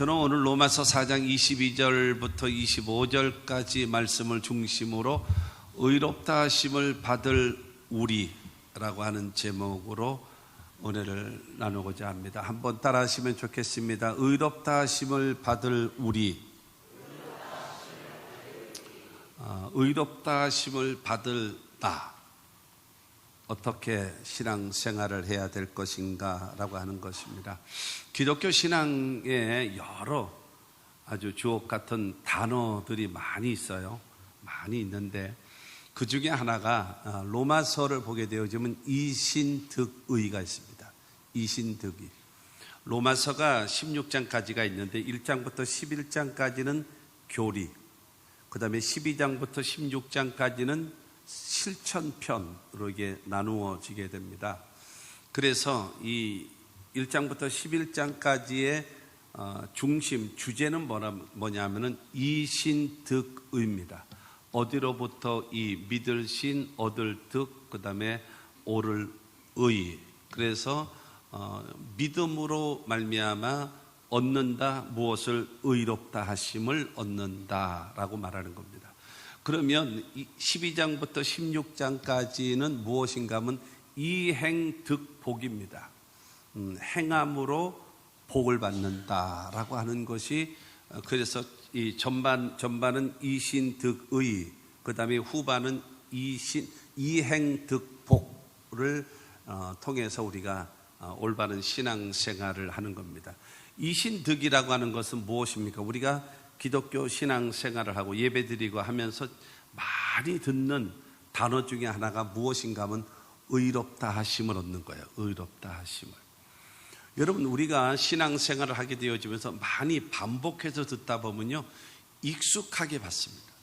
저는 오늘 로마서 4장 22절부터 25절까지 말씀을 중심으로 의롭다 하심을 받을 우리라고 하는 제목으로 은혜를 나누고자 합니다. 한번 따라 하시면 좋겠습니다. 의롭다 하심을 받을 우리. 의롭다 하심을 받을 나. 어떻게 신앙생활을 해야 될 것인가 라고 하는 것입니다. 기독교 신앙에 여러 아주 주옥 같은 단어들이 많이 있어요. 많이 있는데 그 중에 하나가 로마서를 보게 되어지면 이신득의가 있습니다. 이신득의. 로마서가 16장까지가 있는데 1장부터 11장까지는 교리, 그 다음에 12장부터 16장까지는 실천편으로 이게 나누어지게 됩니다. 그래서 이 1장부터 11장까지의 중심, 주제는 뭐냐면은 이신득의입니다. 어디로부터 이 믿을 신, 얻을 득, 그 다음에 오를 의. 그래서 믿음으로 말미암아 얻는다, 무엇을 의롭다 하심을 얻는다라고 말하는 겁니다. 그러면 12장부터 16장까지는 무엇인가 하면 이행득복입니다. 행함으로 복을 받는다라고 하는 것이, 그래서 이 전반은 이신득의, 그 다음에 후반은 이행득복을 통해서 우리가 올바른 신앙생활을 하는 겁니다. 이신득이라고 하는 것은 무엇입니까? 우리가 기독교 신앙생활을 하고 예배드리고 하면서 많이 듣는 단어 중에 하나가 무엇인가 하면 의롭다 하심을 얻는 거예요. 의롭다 하심을. 여러분, 우리가 신앙생활을 하게 되어지면서 많이 반복해서 듣다 보면요, 익숙하게 받습니다.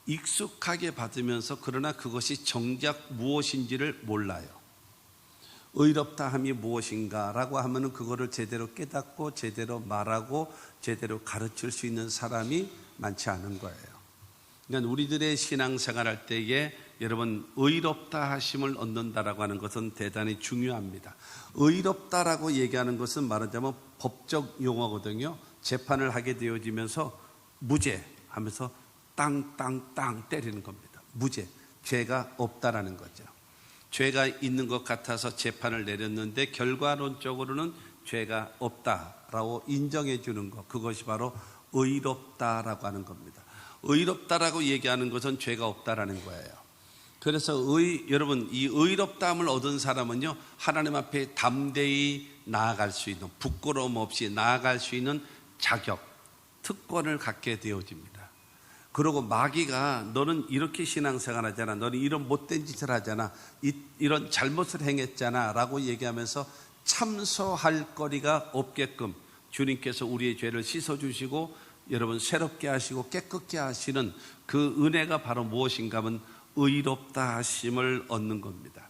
익숙하게 받으면서 그러나 그것이 정작 무엇인지를 몰라요. 의롭다 함이 무엇인가 라고 하면은 그거를 제대로 깨닫고 제대로 말하고 제대로 가르칠 수 있는 사람이 많지 않은 거예요. 그러니까 우리들의 신앙생활 할 때에 여러분, 의롭다 하심을 얻는다라고 하는 것은 대단히 중요합니다. 의롭다라고 얘기하는 것은 말하자면 법적 용어거든요. 재판을 하게 되어지면서 무죄 하면서 땅땅땅 때리는 겁니다. 무죄, 죄가 없다라는 거죠. 죄가 있는 것 같아서 재판을 내렸는데 결과론적으로는 죄가 없다라고 인정해 주는 것, 그것이 바로 의롭다라고 하는 겁니다. 의롭다라고 얘기하는 것은 죄가 없다라는 거예요. 그래서 여러분, 이 의롭다함을 얻은 사람은요, 하나님 앞에 담대히 나아갈 수 있는, 부끄러움 없이 나아갈 수 있는 자격, 특권을 갖게 되어집니다. 그리고 마귀가 너는 이렇게 신앙생활 하잖아, 너는 이런 못된 짓을 하잖아, 이런 잘못을 행했잖아 라고 얘기하면서 참소할 거리가 없게끔 주님께서 우리의 죄를 씻어주시고 여러분 새롭게 하시고 깨끗게 하시는 그 은혜가 바로 무엇인가 하면 의롭다 하심을 얻는 겁니다.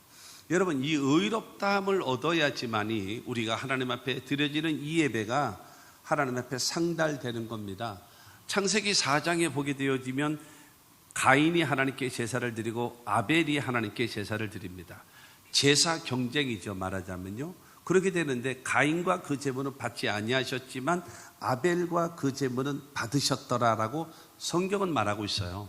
여러분, 이 의롭다함을 얻어야지만이 우리가 하나님 앞에 드려지는 이 예배가 하나님 앞에 상달되는 겁니다. 창세기 4장에 보게 되어지면 가인이 하나님께 제사를 드리고 아벨이 하나님께 제사를 드립니다. 제사 경쟁이죠, 말하자면요. 그렇게 되는데 가인과 그 제물은 받지 아니하셨지만 아벨과 그 제물은 받으셨더라라고 성경은 말하고 있어요.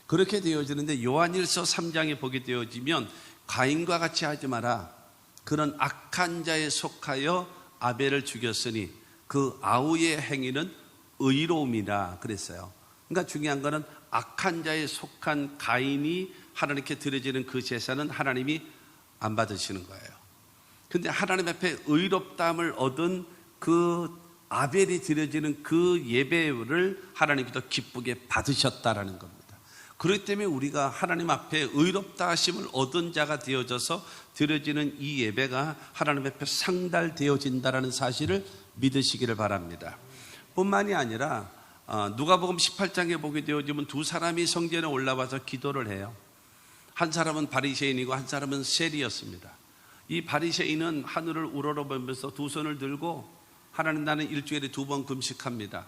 그렇게 되어지는데 요한일서 3장에 보게 되어지면 가인과 같이 하지 마라, 그는 악한 자에 속하여 아벨을 죽였으니 그 아우의 행위는 의로움이라 그랬어요. 그러니까 중요한 거는 악한 자에 속한 가인이 하나님께 드려지는 그 제사는 하나님이 안 받으시는 거예요. 근데 하나님 앞에 의롭다함을 얻은 그 아벨이 드려지는 그 예배를 하나님께서 기쁘게 받으셨다라는 겁니다. 그렇기 때문에 우리가 하나님 앞에 의롭다 하심을 얻은 자가 되어져서 드려지는 이 예배가 하나님 앞에 상달되어진다라는 사실을 믿으시기를 바랍니다. 뿐만이 아니라 누가복음 18장에 보게 되어지면 두 사람이 성전에 올라와서 기도를 해요. 한 사람은 바리새인이고 한 사람은 세리였습니다. 이 바리새인은 하늘을 우러러보면서 두 손을 들고 하나님, 나는 일주일에 2번 금식합니다.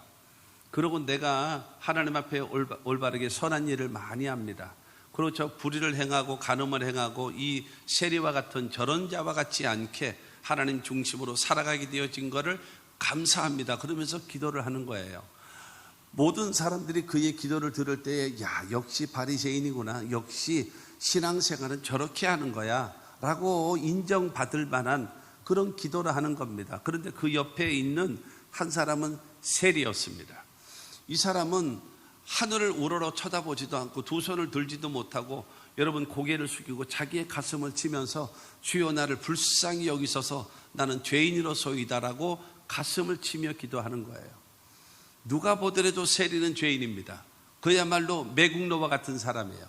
그러고 내가 하나님 앞에 올바르게 선한 일을 많이 합니다. 그리고 저 불의를 행하고 간음을 행하고 이 세리와 같은 저런 자와 같지 않게 하나님 중심으로 살아가게 되어진 것을 감사합니다. 그러면서 기도를 하는 거예요. 모든 사람들이 그의 기도를 들을 때에 야, 역시 바리새인이구나. 역시 신앙생활은 저렇게 하는 거야 라고 인정받을 만한 그런 기도를 하는 겁니다. 그런데 그 옆에 있는 한 사람은 세리였습니다. 이 사람은 하늘을 우러러 쳐다보지도 않고 두 손을 들지도 못하고 여러분 고개를 숙이고 자기의 가슴을 치면서 주여 나를 불쌍히 여기소서 나는 죄인으로소이다라고 가슴을 치며 기도하는 거예요. 누가 보더라도 세리는 죄인입니다. 그야말로 매국노와 같은 사람이에요.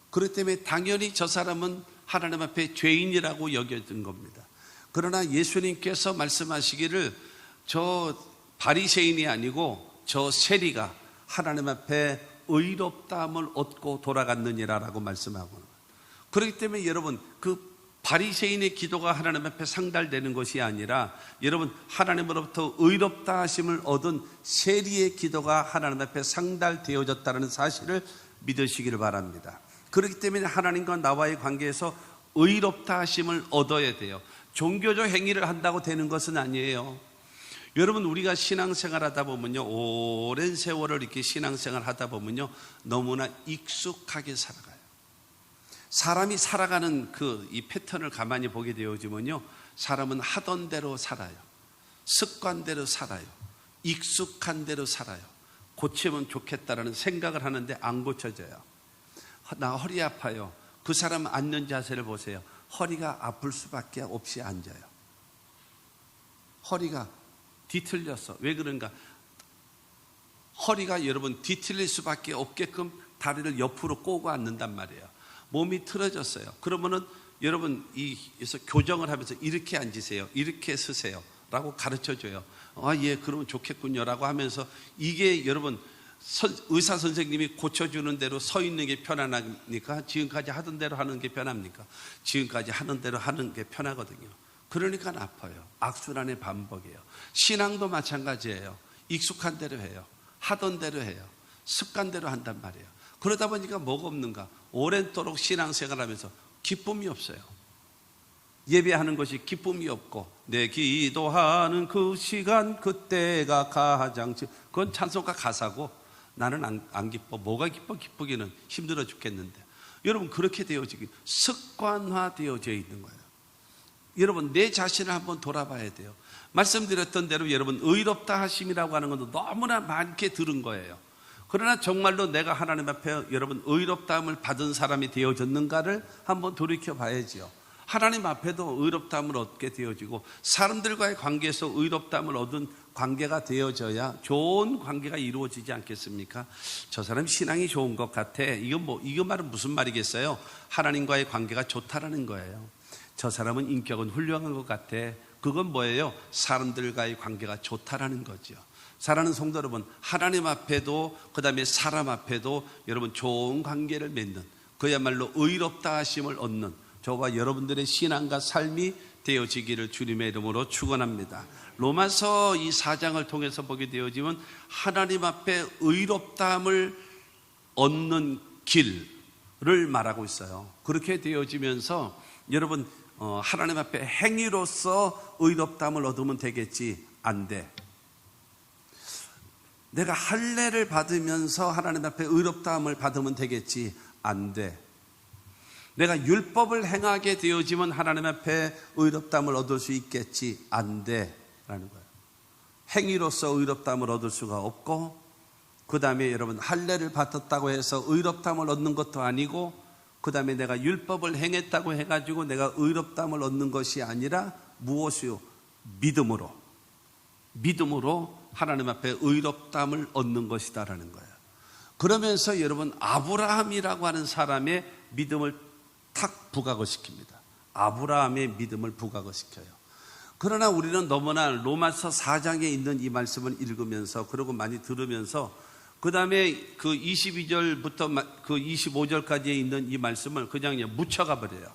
그렇기 때문에 당연히 저 사람은 하나님 앞에 죄인이라고 여겨진 겁니다. 그러나 예수님께서 말씀하시기를 저 바리새인이 아니고 저 세리가 하나님 앞에 의롭다함을 얻고 돌아갔느니라라고 말씀하고, 그렇기 때문에 여러분 그 바리새인의 기도가 하나님 앞에 상달되는 것이 아니라 여러분 하나님으로부터 의롭다 하심을 얻은 세리의 기도가 하나님 앞에 상달되어졌다는 사실을 믿으시기를 바랍니다. 그렇기 때문에 하나님과 나와의 관계에서 의롭다 하심을 얻어야 돼요. 종교적 행위를 한다고 되는 것은 아니에요. 여러분 우리가 신앙생활 하다 보면요, 오랜 세월을 이렇게 신앙생활 하다 보면요 너무나 익숙하게 살아가요. 사람이 살아가는 이 패턴을 가만히 보게 되어지면요 사람은 하던 대로 살아요. 습관대로 살아요. 익숙한 대로 살아요. 고치면 좋겠다라는 생각을 하는데 안 고쳐져요. 나 허리 아파요. 그 사람 앉는 자세를 보세요. 허리가 아플 수밖에 없이 앉아요. 허리가 뒤틀렸어. 왜 그런가? 허리가 여러분 뒤틀릴 수밖에 없게끔 다리를 옆으로 꼬고 앉는단 말이에요. 몸이 틀어졌어요. 그러면은 여러분 이에서 교정을 하면서 이렇게 앉으세요. 이렇게 서세요. 라고 가르쳐 줘요. 예, 그러면 좋겠군요. 라고 하면서 이게 여러분 의사 선생님이 고쳐주는 대로 서 있는 게 편안합니까? 지금까지 하던 대로 하는 게 편합니까? 지금까지 하던 대로 하는 게 편하거든요. 그러니까 아파요. 악순환의 반복이에요. 신앙도 마찬가지예요. 익숙한 대로 해요. 하던 대로 해요. 습관대로 한단 말이에요. 그러다 보니까 뭐가 없는가? 오랜도록 신앙생활하면서 기쁨이 없어요. 예배하는 것이 기쁨이 없고 내 기도하는 그 시간 그때가 가장 그건 찬송가 가사고 나는 안 기뻐. 뭐가 기뻐? 기쁘기는 힘들어 죽겠는데. 여러분 그렇게 되어지기 습관화되어져 있는 거예요. 여러분 내 자신을 한번 돌아봐야 돼요. 말씀드렸던 대로 여러분 의롭다 하심이라고 하는 것도 너무나 많게 들은 거예요. 그러나 정말로 내가 하나님 앞에 여러분 의롭다함을 받은 사람이 되어졌는가를 한번 돌이켜 봐야지요. 하나님 앞에도 의롭다함을 얻게 되어지고 사람들과의 관계에서 의롭다함을 얻은 관계가 되어져야 좋은 관계가 이루어지지 않겠습니까? 저 사람 신앙이 좋은 것 같아. 이거 말은 무슨 말이겠어요? 하나님과의 관계가 좋다라는 거예요. 저 사람은 인격은 훌륭한 것 같아. 그건 뭐예요? 사람들과의 관계가 좋다라는 거죠. 사랑하는 성도 여러분, 하나님 앞에도 그 다음에 사람 앞에도 여러분 좋은 관계를 맺는 그야말로 의롭다 하심을 얻는 저와 여러분들의 신앙과 삶이 되어지기를 주님의 이름으로 축원합니다. 로마서 이 4장을 통해서 보게 되어지면 하나님 앞에 의롭다함을 얻는 길을 말하고 있어요. 그렇게 되어지면서 여러분 하나님 앞에 행위로서 의롭다함을 얻으면 되겠지. 안 돼. 내가 할례를 받으면서 하나님 앞에 의롭다함을 받으면 되겠지. 안 돼. 내가 율법을 행하게 되어지면 하나님 앞에 의롭다함을 얻을 수 있겠지. 안 돼. 라는 거예요. 행위로서 의롭다함을 얻을 수가 없고 그 다음에 여러분 할례를 받았다고 해서 의롭다함을 얻는 것도 아니고 그 다음에 내가 율법을 행했다고 해가지고 내가 의롭다함을 얻는 것이 아니라 무엇이요? 믿음으로 하나님 앞에 의롭다함을 얻는 것이다라는 거예요. 그러면서 여러분 아브라함이라고 하는 사람의 믿음을 탁 부각시킵니다. 아브라함의 믿음을 부각시켜요. 그러나 우리는 너무나 로마서 4장에 있는 이 말씀을 읽으면서 그리고 많이 들으면서 그 다음에 그 22절부터 그 25절까지에 있는 이 말씀을 그냥 묻혀가 버려요.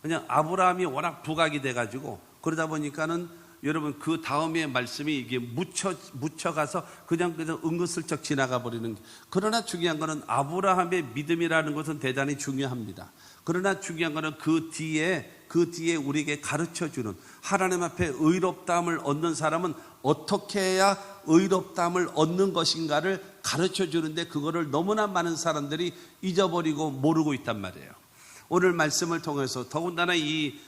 그냥 아브라함이 워낙 부각이 돼가지고 그러다 보니까는 여러분 그 다음에 말씀이 이게 묻혀가서 그냥 은근슬쩍 지나가 버리는. 그러나 중요한 것은 아브라함의 믿음이라는 것은 대단히 중요합니다. 그러나 중요한 것은 그 뒤에 우리에게 가르쳐주는, 하나님 앞에 의롭다함을 얻는 사람은 어떻게 해야 의롭다함을 얻는 것인가를 가르쳐주는데, 그거를 너무나 많은 사람들이 잊어버리고 모르고 있단 말이에요. 오늘 말씀을 통해서 더군다나 이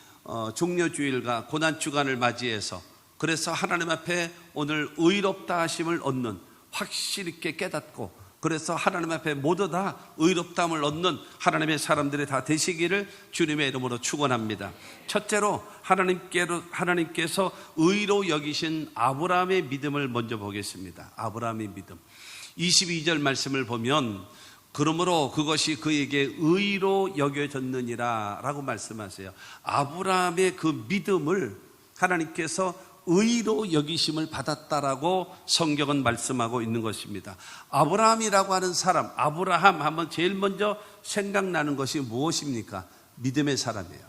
종려주일과 고난주간을 맞이해서, 그래서 하나님 앞에 오늘 의롭다 하심을 얻는, 확실히 있게 깨닫고, 그래서 하나님 앞에 모두 다 의롭다함을 얻는 하나님의 사람들이 다 되시기를 주님의 이름으로 축원합니다. 첫째로 하나님께서 의로 여기신 아브라함의 믿음을 먼저 보겠습니다. 아브라함의 믿음. 22절 말씀을 보면, 그러므로 그것이 그에게 의로 여겨졌느니라 라고 말씀하세요. 아브라함의 그 믿음을 하나님께서 의로 여기심을 받았다라고 성경은 말씀하고 있는 것입니다. 아브라함이라고 하는 사람, 아브라함 하면 제일 먼저 생각나는 것이 무엇입니까? 믿음의 사람이에요.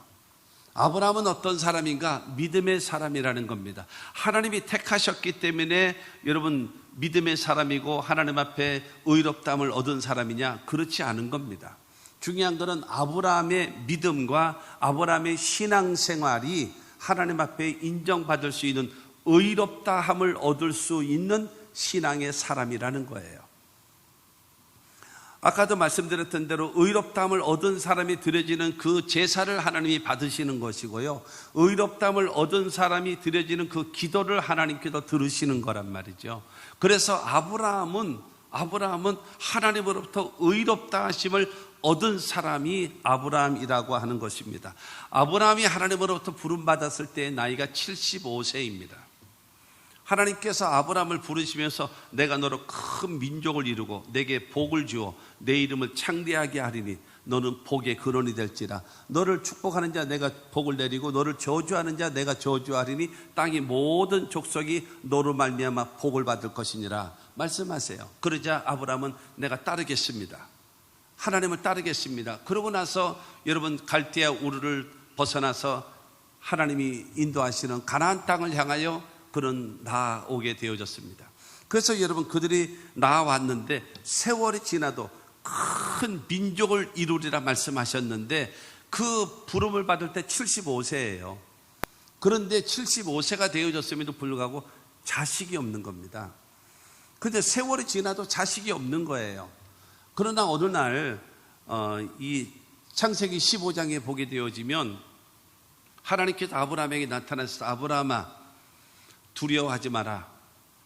아브라함은 어떤 사람인가? 믿음의 사람이라는 겁니다. 하나님이 택하셨기 때문에 여러분 믿음의 사람이고 하나님 앞에 의롭다함을 얻은 사람이냐? 그렇지 않은 겁니다. 중요한 것은 아브라함의 믿음과 아브라함의 신앙생활이 하나님 앞에 인정받을 수 있는 의롭다함을 얻을 수 있는 신앙의 사람이라는 거예요. 아까도 말씀드렸던 대로 의롭다함을 얻은 사람이 드려지는 그 제사를 하나님이 받으시는 것이고요, 의롭다함을 얻은 사람이 드려지는 그 기도를 하나님께서 들으시는 거란 말이죠. 그래서 아브라함은 하나님으로부터 의롭다 하심을 얻은 사람이 아브라함이라고 하는 것입니다. 아브라함이 하나님으로부터 부름받았을 때 나이가 75세입니다. 하나님께서 아브라함을 부르시면서 내가 너로 큰 민족을 이루고 내게 복을 주어 내 이름을 창대하게 하리니 너는 복의 근원이 될지라. 너를 축복하는 자 내가 복을 내리고 너를 저주하는 자 내가 저주하리니 땅의 모든 족속이 너로 말미암아 복을 받을 것이니라 말씀하세요. 그러자 아브라함은 내가 따르겠습니다. 하나님을 따르겠습니다. 그러고 나서 여러분 갈대아 우르를 벗어나서 하나님이 인도하시는 가나안 땅을 향하여 그는 나아오게 되어졌습니다. 그래서 여러분 그들이 나아왔는데 세월이 지나도 큰 민족을 이루리라 말씀하셨는데 그 부름을 받을 때 75세예요. 그런데 75세가 되어졌음에도 불구하고 자식이 없는 겁니다. 그런데 세월이 지나도 자식이 없는 거예요. 그러나 어느 날 이 창세기 15장에 보게 되어지면 하나님께서 아브라함에게 나타나셔서 아브라함아 두려워하지 마라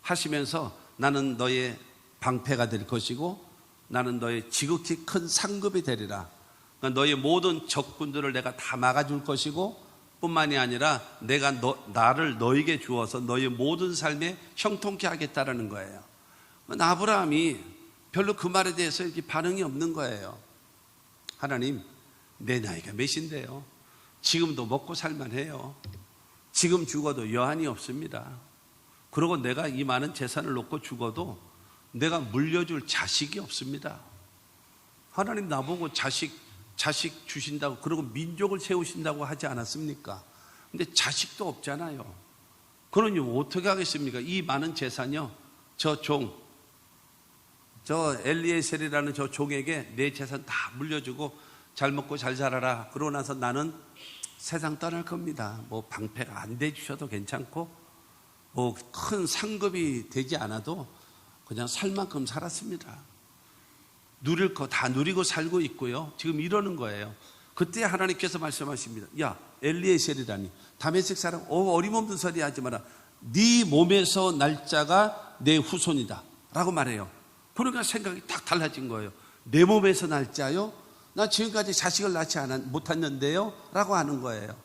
하시면서 나는 너의 방패가 될 것이고 나는 너의 지극히 큰 상급이 되리라. 그러니까 너의 모든 적군들을 내가 다 막아줄 것이고 뿐만이 아니라 내가 나를 너에게 주어서 너의 모든 삶에 형통케 하겠다라는 거예요. 아브라함이 별로 그 말에 대해서 이렇게 반응이 없는 거예요. 하나님, 내 나이가 몇인데요? 지금도 먹고 살만해요. 지금 죽어도 여한이 없습니다. 그리고 내가 이 많은 재산을 놓고 죽어도 내가 물려줄 자식이 없습니다. 하나님 나보고 자식 주신다고 그리고 민족을 세우신다고 하지 않았습니까? 근데 자식도 없잖아요. 그러니 어떻게 하겠습니까? 이 많은 재산이요, 저 엘리에셀이라는 저 종에게 내 재산 다 물려주고 잘 먹고 잘 살아라. 그러고 나서 나는 세상 떠날 겁니다. 뭐 방패가 안 대주셔도 괜찮고 뭐 큰 상급이 되지 않아도 그냥 살 만큼 살았습니다. 누릴 거 다 누리고 살고 있고요. 지금 이러는 거예요. 그때 하나님께서 말씀하십니다. 야, 엘리에셀이라니 다메섹 사람 어림없는 소리 하지 마라. 네 몸에서 날 자가 내 후손이다 라고 말해요. 그러니까 생각이 딱 달라진 거예요. 내 몸에서 날 자요? 나 지금까지 자식을 낳지 못했는데요? 라고 하는 거예요.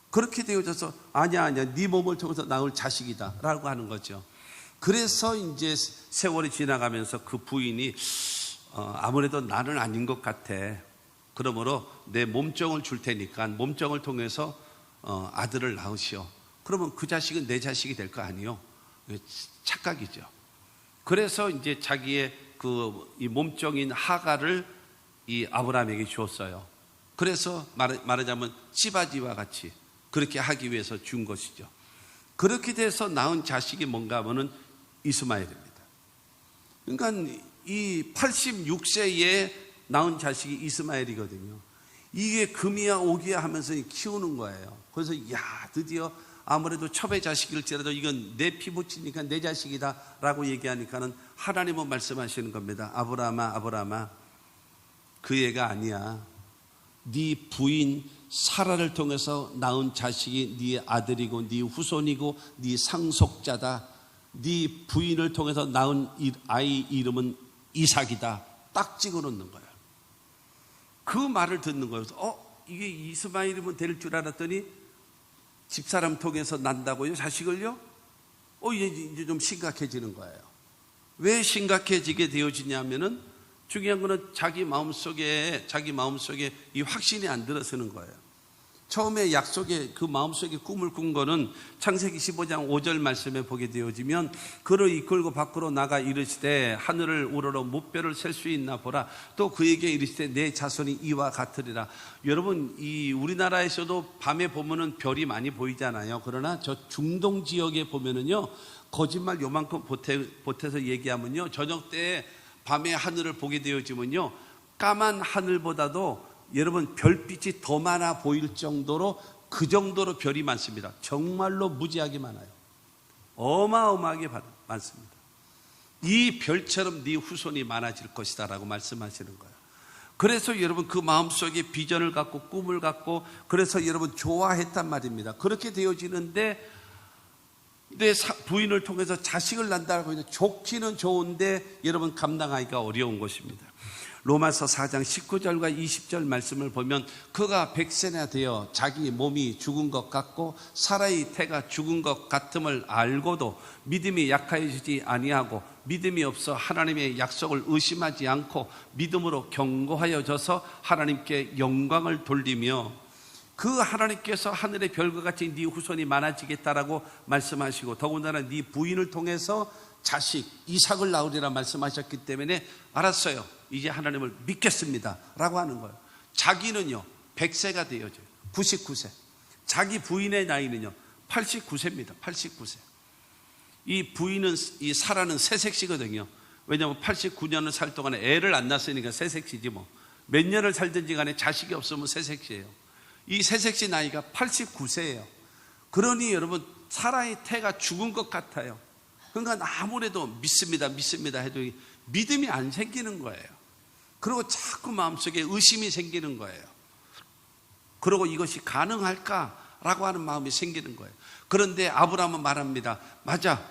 그렇게 되어져서 아니야 네 몸을 통해서 나올 자식이다 라고 하는 거죠. 그래서 이제 세월이 지나가면서 그 부인이 아무래도 나는 아닌 것 같아. 그러므로 내 몸종을 줄 테니까 몸종을 통해서 아들을 낳으시오. 그러면 그 자식은 내 자식이 될 거 아니요? 착각이죠. 그래서 이제 자기의 이 몸종인 하가를 이 아브라함에게 주었어요. 그래서 말하자면 찌바지와 같이 그렇게 하기 위해서 준 것이죠. 그렇게 돼서 낳은 자식이 뭔가 하면은 이스마엘입니다. 그러니까 이 86세에 낳은 자식이 이스마엘이거든요. 이게 금이야 오기야 하면서 키우는 거예요. 그래서 드디어 아무래도 첩의 자식일지라도 이건 내 피부치니까 내 자식이다 라고 얘기하니까는 하나님은 말씀하시는 겁니다. 아브라함아, 아브라함아, 그 애가 아니야. 네 부인 사라를 통해서 낳은 자식이 네 아들이고 네 후손이고 네 상속자다. 네 부인을 통해서 낳은 아이 이름은 이삭이다. 딱 찍어 놓는 거야. 그 말을 듣는 거예요. 이게 이스마엘이면 될 줄 알았더니 집사람 통해서 난다고요? 자식을요? 이제 좀 심각해지는 거예요. 왜 심각해지게 되어지냐면은 중요한 거는 자기 마음속에 이 확신이 안 들어서는 거예요. 처음에 약속의 그 마음속에 꿈을 꾼 거는 창세기 15장 5절 말씀에 보게 되어지면 그를 이끌고 밖으로 나가 이르시되 하늘을 우러러 무뼈를 셀 수 있나 보라. 또 그에게 이르시되 내 자손이 이와 같으리라. 여러분, 이 우리나라에서도 밤에 보면은 별이 많이 보이잖아요. 그러나 저 중동 지역에 보면은요, 거짓말 요만큼 보태서 얘기하면요, 저녁 때 밤에 하늘을 보게 되어지면요, 까만 하늘보다도 여러분 별빛이 더 많아 보일 정도로 그 정도로 별이 많습니다. 정말로 무지하게 많아요. 어마어마하게 많습니다. 이 별처럼 네 후손이 많아질 것이다 라고 말씀하시는 거예요. 그래서 여러분 그 마음속에 비전을 갖고 꿈을 갖고 그래서 여러분 좋아했단 말입니다. 그렇게 되어지는데 내 부인을 통해서 자식을 낳는다고 해서 좋기는 좋은데 여러분 감당하기가 어려운 것입니다. 로마서 4장 19절과 20절 말씀을 보면 그가 100세나 되어 자기 몸이 죽은 것 같고 사라의 태가 죽은 것 같음을 알고도 믿음이 약해지지 아니하고 믿음이 없어 하나님의 약속을 의심하지 않고 믿음으로 견고하여져서 하나님께 영광을 돌리며 그 하나님께서 하늘의 별과 같이 네 후손이 많아지겠다라고 말씀하시고 더군다나 네 부인을 통해서 자식 이삭을 낳으리라 말씀하셨기 때문에 알았어요. 이제 하나님을 믿겠습니다 라고 하는 거예요. 자기는요 100세가 되어져요. 99세. 자기 부인의 나이는요 89세입니다. 89세. 이 부인은 이 사라는 새색시거든요. 왜냐하면 89년을 살 동안에 애를 안 낳았으니까 새색시지 뭐. 몇 년을 살든지 간에 자식이 없으면 새색시예요. 이 새색시 나이가 89세예요. 그러니 여러분 사라의 태가 죽은 것 같아요. 그러니까 아무래도 믿습니다 해도 믿음이 안 생기는 거예요. 그리고 자꾸 마음속에 의심이 생기는 거예요. 그리고 이것이 가능할까라고 하는 마음이 생기는 거예요. 그런데 아브라함은 말합니다. 맞아,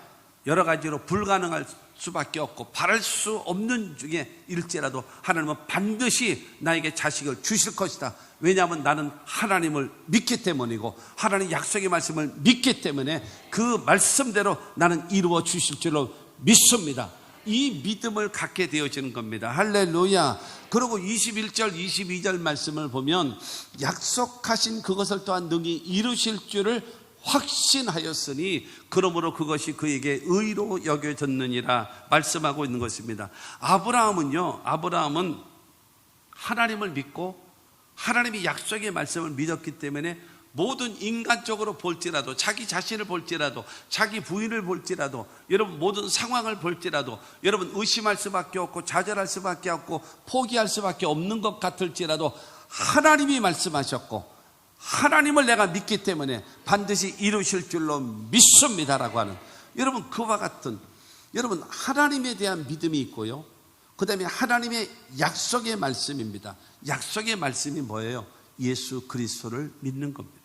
여러 가지로 불가능할 수밖에 없고 바랄 수 없는 중에 일지라도 하나님은 반드시 나에게 자식을 주실 것이다. 왜냐하면 나는 하나님을 믿기 때문이고 하나님 약속의 말씀을 믿기 때문에 그 말씀대로 나는 이루어 주실 줄로 믿습니다. 이 믿음을 갖게 되어지는 겁니다. 할렐루야. 그리고 21절 22절 말씀을 보면 약속하신 그것을 또한 능히 이루실 줄을 확신하였으니 그러므로 그것이 그에게 의로 여겨졌느니라 말씀하고 있는 것입니다. 아브라함은 하나님을 믿고 하나님이 약속의 말씀을 믿었기 때문에 모든 인간적으로 볼지라도 자기 자신을 볼지라도 자기 부인을 볼지라도 여러분 모든 상황을 볼지라도 여러분 의심할 수밖에 없고 좌절할 수밖에 없고 포기할 수밖에 없는 것 같을지라도 하나님이 말씀하셨고 하나님을 내가 믿기 때문에 반드시 이루실 줄로 믿습니다라고 하는 여러분 그와 같은 여러분 하나님에 대한 믿음이 있고요. 그 다음에 하나님의 약속의 말씀입니다. 약속의 말씀이 뭐예요? 예수 그리스도를 믿는 겁니다.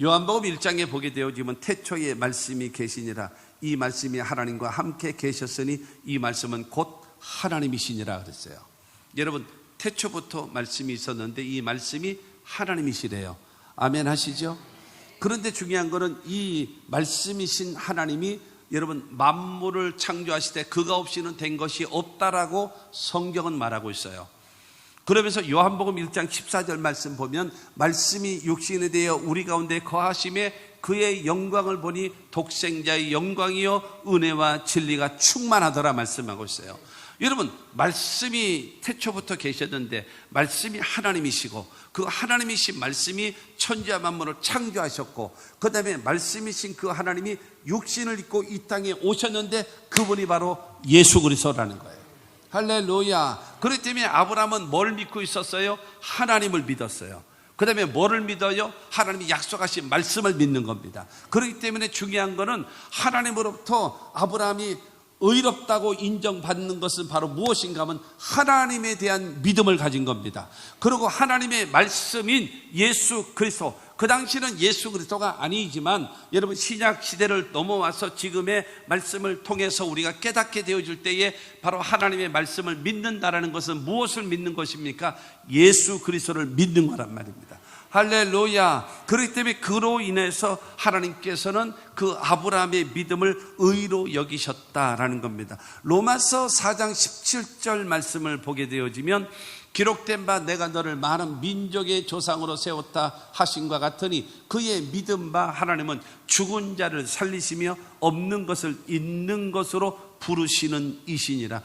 요한복음 1장에 보게 되어지면 태초에 말씀이 계시니라 이 말씀이 하나님과 함께 계셨으니 이 말씀은 곧 하나님이시니라 그랬어요. 여러분 태초부터 말씀이 있었는데 이 말씀이 하나님이시래요. 아멘 하시죠? 그런데 중요한 거는 이 말씀이신 하나님이 여러분 만물을 창조하실 때 그가 없이는 된 것이 없다라고 성경은 말하고 있어요. 그러면서 요한복음 1장 14절 말씀 보면 말씀이 육신이 되어 우리 가운데 거하심에 그의 영광을 보니 독생자의 영광이요 은혜와 진리가 충만하더라 말씀하고 있어요. 여러분 말씀이 태초부터 계셨는데 말씀이 하나님이시고 그 하나님이신 말씀이 천지와 만물을 창조하셨고 그 다음에 말씀이신 그 하나님이 육신을 입고 이 땅에 오셨는데 그분이 바로 예수 그리스도라는 거예요. 할렐루야. 그렇기 때문에 아브라함은 뭘 믿고 있었어요? 하나님을 믿었어요. 그 다음에 뭐를 믿어요? 하나님이 약속하신 말씀을 믿는 겁니다. 그렇기 때문에 중요한 거는 하나님으로부터 아브라함이 의롭다고 인정받는 것은 바로 무엇인가 하면 하나님에 대한 믿음을 가진 겁니다. 그리고 하나님의 말씀인 예수 그리스도, 그 당시는 예수 그리스도가 아니지만 여러분 신약 시대를 넘어와서 지금의 말씀을 통해서 우리가 깨닫게 되어질 때에 바로 하나님의 말씀을 믿는다라는 것은 무엇을 믿는 것입니까? 예수 그리스도를 믿는 거란 말입니다. 할렐루야. 그렇기 때문에 그로 인해서 하나님께서는 그 아브라함의 믿음을 의로 여기셨다라는 겁니다. 로마서 4장 17절 말씀을 보게 되어지면 기록된 바 내가 너를 많은 민족의 조상으로 세웠다 하신과 같으니 그의 믿음 바 하나님은 죽은 자를 살리시며 없는 것을 있는 것으로 부르시는 이시니라.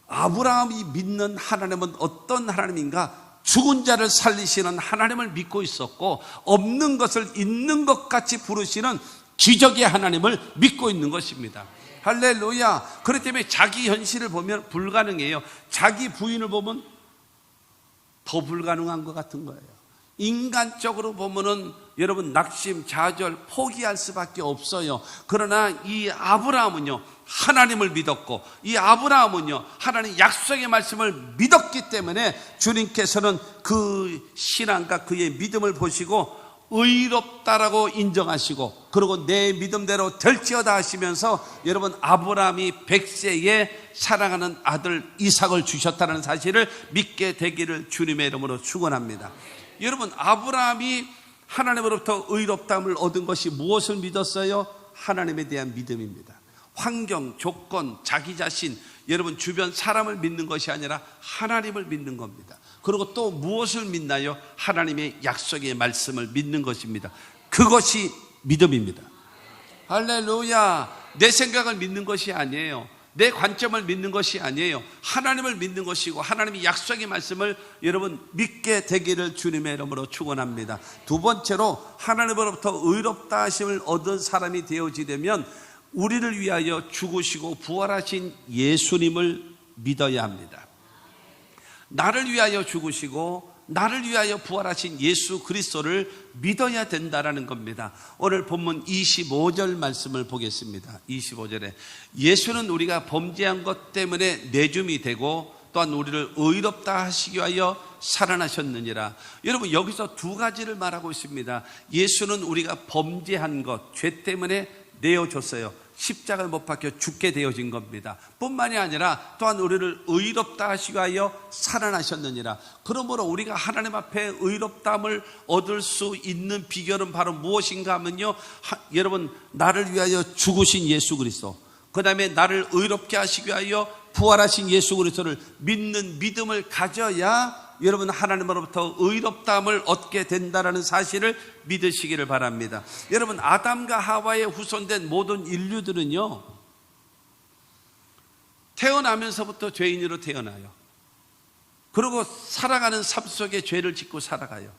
아브라함이 믿는 하나님은 어떤 하나님인가? 죽은 자를 살리시는 하나님을 믿고 있었고 없는 것을 있는 것 같이 부르시는 기적의 하나님을 믿고 있는 것입니다. 할렐루야. 그렇기 때문에 자기 현실을 보면 불가능해요. 자기 부인을 보면 더 불가능한 것 같은 거예요. 인간적으로 보면은 여러분 낙심, 좌절, 포기할 수밖에 없어요. 그러나 이 아브라함은요 하나님을 믿었고 이 아브라함은요 하나님 약속의 말씀을 믿었기 때문에 주님께서는 그 신앙과 그의 믿음을 보시고 의롭다라고 인정하시고 그리고 내 믿음대로 될지어다 하시면서 여러분 아브라함이 100세에 사랑하는 아들 이삭을 주셨다는 사실을 믿게 되기를 주님의 이름으로 축원합니다. 여러분 아브라함이 하나님으로부터 의롭다함을 얻은 것이 무엇을 믿었어요? 하나님에 대한 믿음입니다. 환경, 조건, 자기 자신, 여러분 주변 사람을 믿는 것이 아니라 하나님을 믿는 겁니다. 그리고 또 무엇을 믿나요? 하나님의 약속의 말씀을 믿는 것입니다. 그것이 믿음입니다. 할렐루야. 내 생각을 믿는 것이 아니에요. 내 관점을 믿는 것이 아니에요. 하나님을 믿는 것이고 하나님의 약속의 말씀을 여러분 믿게 되기를 주님의 이름으로 축원합니다. 두 번째로 하나님으로부터 의롭다 하심을 얻은 사람이 되어지려면 우리를 위하여 죽으시고 부활하신 예수님을 믿어야 합니다. 나를 위하여 죽으시고 나를 위하여 부활하신 예수 그리스도를 믿어야 된다라는 겁니다. 오늘 본문 25절 말씀을 보겠습니다. 25절에 예수는 우리가 범죄한 것 때문에 내줌이 되고 또한 우리를 의롭다 하시기 위하여 살아나셨느니라. 여러분 여기서 두 가지를 말하고 있습니다. 예수는 우리가 범죄한 것, 죄 때문에 내어줬어요. 십자가를 못 박혀 죽게 되어진 겁니다. 뿐만이 아니라 또한 우리를 의롭다 하시기 위하여 살아나셨느니라. 그러므로 우리가 하나님 앞에 의롭다함을 얻을 수 있는 비결은 바로 무엇인가 하면요, 여러분 나를 위하여 죽으신 예수 그리스도, 그 다음에 나를 의롭게 하시기 위하여 부활하신 예수 그리스도를 믿는 믿음을 가져야 여러분 하나님으로부터 의롭다함을 얻게 된다는 사실을 믿으시기를 바랍니다. 여러분 아담과 하와의 후손된 모든 인류들은요 태어나면서부터 죄인으로 태어나요. 그리고 살아가는 삶 속에 죄를 짓고 살아가요.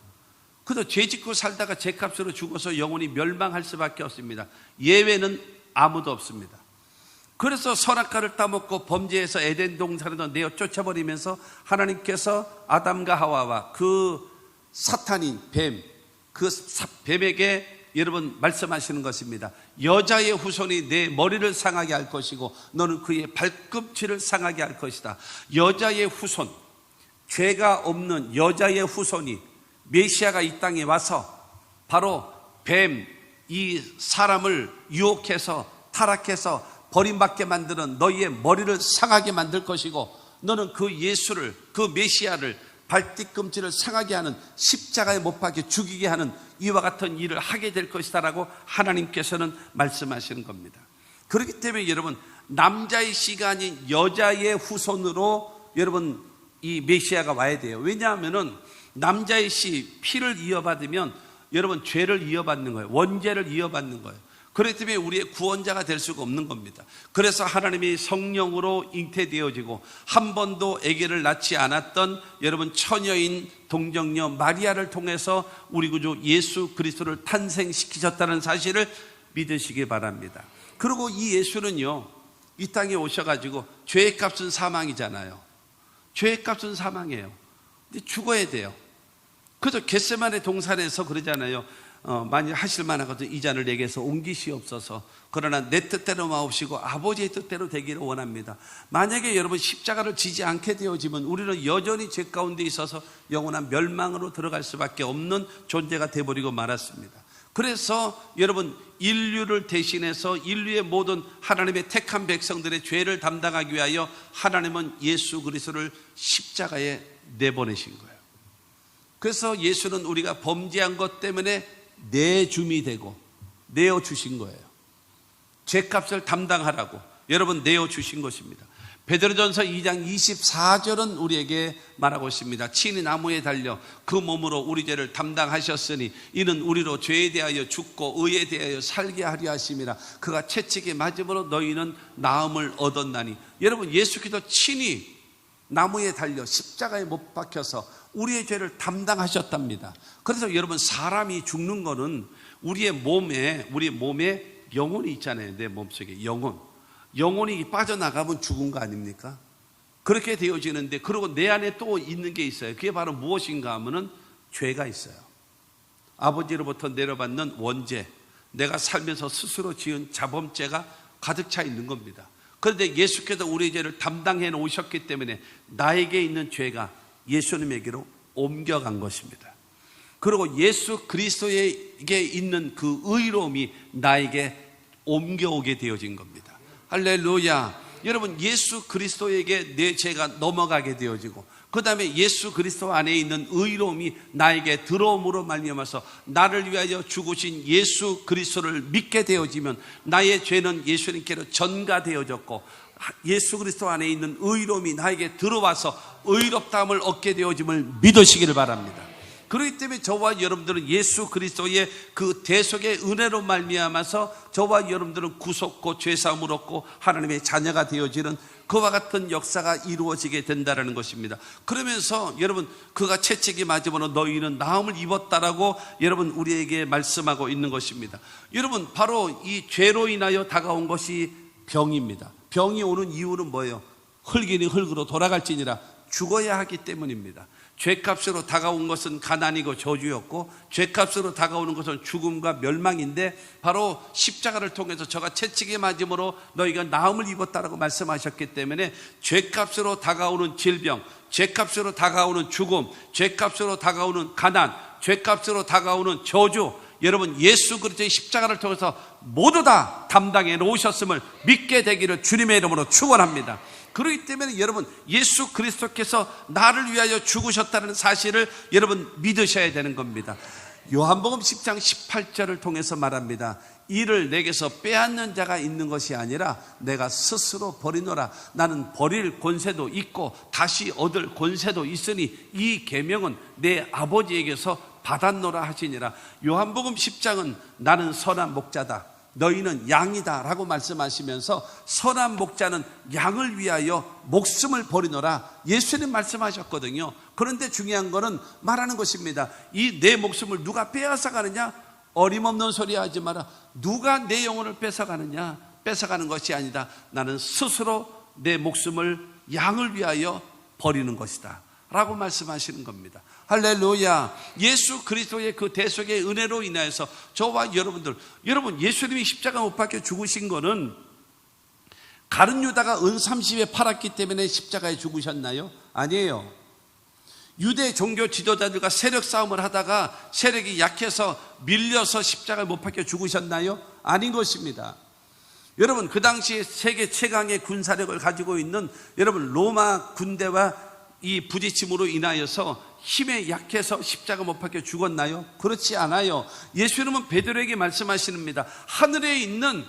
그래서 죄 짓고 살다가 죄값으로 죽어서 영원히 멸망할 수밖에 없습니다. 예외는 아무도 없습니다. 그래서 선악과를 따먹고 범죄해서 에덴 동산에서 내어 쫓아버리면서 하나님께서 아담과 하와와 그 사탄인 뱀, 그 뱀에게 여러분 말씀하시는 것입니다. 여자의 후손이 내 머리를 상하게 할 것이고 너는 그의 발꿈치를 상하게 할 것이다. 여자의 후손, 죄가 없는 여자의 후손이 메시아가 이 땅에 와서 바로 뱀, 이 사람을 유혹해서 타락해서 버림받게 만드는 너희의 머리를 상하게 만들 것이고 너는 그 예수를, 그 메시아를 발뒤꿈치를 상하게 하는, 십자가에 못 박혀 죽이게 하는 이와 같은 일을 하게 될 것이다 라고 하나님께서는 말씀하시는 겁니다. 그렇기 때문에 여러분 남자의 씨가 아닌 여자의 후손으로 여러분 이 메시아가 와야 돼요. 왜냐하면 남자의 씨, 피를 이어받으면 여러분 죄를 이어받는 거예요. 원죄를 이어받는 거예요. 그렇기 때문에 우리의 구원자가 될 수가 없는 겁니다. 그래서 하나님이 성령으로 잉태되어지고 한 번도 아기를 낳지 않았던 여러분 처녀인 동정녀 마리아를 통해서 우리 구주 예수 그리스도를 탄생시키셨다는 사실을 믿으시기 바랍니다. 그리고 이 예수는요 이 땅에 오셔가지고 죄의 값은 사망이잖아요. 죄의 값은 사망이에요. 근데 죽어야 돼요. 그래서 겟세마네 동산에서 그러잖아요. 만일 하실 만하거든 이 잔을 내게서 옮기시옵소서. 그러나 내 뜻대로 마옵시고 아버지의 뜻대로 되기를 원합니다. 만약에 여러분 십자가를 지지 않게 되어지면 우리는 여전히 죄 가운데 있어서 영원한 멸망으로 들어갈 수밖에 없는 존재가 되어버리고 말았습니다. 그래서 여러분 인류를 대신해서 인류의 모든 하나님의 택한 백성들의 죄를 담당하기 위하여 하나님은 예수 그리스도를 십자가에 내보내신 거예요. 그래서 예수는 우리가 범죄한 것 때문에 내줌이 되고 내어주신 거예요. 죄값을 담당하라고 여러분 내어주신 것입니다. 베드로전서 2장 24절은 우리에게 말하고 있습니다. 친히 나무에 달려 그 몸으로 우리 죄를 담당하셨으니 이는 우리로 죄에 대하여 죽고 의에 대하여 살게 하려 하심이라. 그가 채찍에 맞음으로 너희는 나음을 얻었나니. 여러분 예수 그리스도 친히 나무에 달려 십자가에 못 박혀서 우리의 죄를 담당하셨답니다. 그래서 여러분 사람이 죽는 거는 우리의 몸에 영혼이 있잖아요. 내 몸속에 영혼이 빠져나가면 죽은 거 아닙니까? 그렇게 되어지는데 그리고 내 안에 또 있는 게 있어요. 그게 바로 무엇인가 하면은 죄가 있어요. 아버지로부터 내려받는 원죄, 내가 살면서 스스로 지은 자범죄가 가득 차 있는 겁니다. 그런데 예수께서 우리의 죄를 담당해 놓으셨기 때문에 나에게 있는 죄가 예수님에게로 옮겨간 것입니다. 그리고 예수 그리스도에게 있는 그 의로움이 나에게 옮겨오게 되어진 겁니다. 할렐루야. 여러분 예수 그리스도에게 내 죄가 넘어가게 되어지고 그 다음에 예수 그리스도 안에 있는 의로움이 나에게 들어옴으로 말미암아서 나를 위하여 죽으신 예수 그리스도를 믿게 되어지면 나의 죄는 예수님께로 전가되어졌고 예수 그리스도 안에 있는 의로움이 나에게 들어와서 의롭다함을 얻게 되어짐을 믿으시기를 바랍니다. 그렇기 때문에 저와 여러분들은 예수 그리스도의 그 대속의 은혜로 말미암아서 저와 여러분들은 구속고 죄사함을 얻고 하나님의 자녀가 되어지는 그와 같은 역사가 이루어지게 된다는 것입니다. 그러면서 여러분 그가 채찍이 맞으므로 너희는 나음을 입었다라고 여러분 우리에게 말씀하고 있는 것입니다. 여러분 바로 이 죄로 인하여 다가온 것이 병입니다. 병이 오는 이유는 뭐예요? 흙이니 흙으로 돌아갈지니라. 죽어야 하기 때문입니다. 죄값으로 다가온 것은 가난이고 저주였고 죄값으로 다가오는 것은 죽음과 멸망인데 바로 십자가를 통해서 저가 채찍에 맞음으로 너희가 나음을 입었다라고 말씀하셨기 때문에 죄값으로 다가오는 질병, 죄값으로 다가오는 죽음, 죄값으로 다가오는 가난, 죄값으로 다가오는 저주, 여러분 예수 그리스도의 십자가를 통해서 모두 다 담당해 놓으셨음을 믿게 되기를 주님의 이름으로 축원합니다. 그렇기 때문에 여러분 예수 그리스도께서 나를 위하여 죽으셨다는 사실을 여러분 믿으셔야 되는 겁니다. 요한복음 10장 18절을 통해서 말합니다. 이를 내게서 빼앗는 자가 있는 것이 아니라 내가 스스로 버리노라. 나는 버릴 권세도 있고 다시 얻을 권세도 있으니 이 계명은 내 아버지에게서 받았노라 하시니라. 요한복음 10장은 나는 선한 목자다, 너희는 양이다 라고 말씀하시면서 선한 목자는 양을 위하여 목숨을 버리노라 예수님 말씀하셨거든요. 그런데 중요한 거는 말하는 것입니다. 이 내 목숨을 누가 빼앗아 가느냐? 어림없는 소리 하지 마라. 누가 내 영혼을 뺏어가느냐? 뺏어가는 것이 아니다. 나는 스스로 내 목숨을 양을 위하여 버리는 것이다 라고 말씀하시는 겁니다. 할렐루야. 예수 그리스도의 그 대속의 은혜로 인하여서 저와 여러분 예수님이 십자가 못 박혀 죽으신 거는 가룟 유다가 은 30에 팔았기 때문에 십자가에 죽으셨나요? 아니에요. 유대 종교 지도자들과 세력 싸움을 하다가 세력이 약해서 밀려서 십자가에 못 박혀 죽으셨나요? 아닌 것입니다. 여러분 그 당시 세계 최강의 군사력을 가지고 있는 여러분 로마 군대와 이 부딪힘으로 인하여서 힘에 약해서 십자가 못 박혀 죽었나요? 그렇지 않아요. 예수님은 베드로에게 말씀하십니다. 하늘에 있는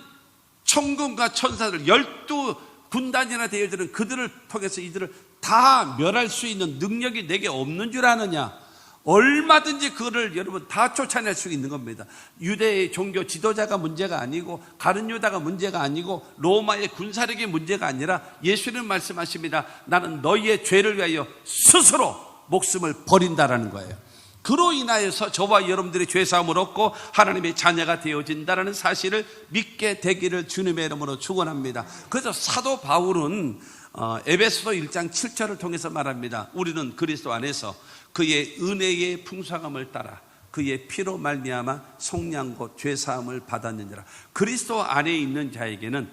천군과 천사들 12군단이나 되어지는 그들을 통해서 이들을 다 멸할 수 있는 능력이 내게 없는 줄 아느냐? 얼마든지 그를 여러분 다 쫓아낼 수 있는 겁니다. 유대의 종교 지도자가 문제가 아니고 가룟 유다가 문제가 아니고 로마의 군사력이 문제가 아니라 예수님 말씀하십니다. 나는 너희의 죄를 위하여 스스로 목숨을 버린다라는 거예요. 그로 인하여서 저와 여러분들이 죄사함을 얻고 하나님의 자녀가 되어진다는 사실을 믿게 되기를 주님의 이름으로 축원합니다. 그래서 사도 바울은 에베소서 1장 7절을 통해서 말합니다. 우리는 그리스도 안에서 그의 은혜의 풍성함을 따라 그의 피로 말미암아 속량 곧 죄사함을 받았느니라. 그리스도 안에 있는 자에게는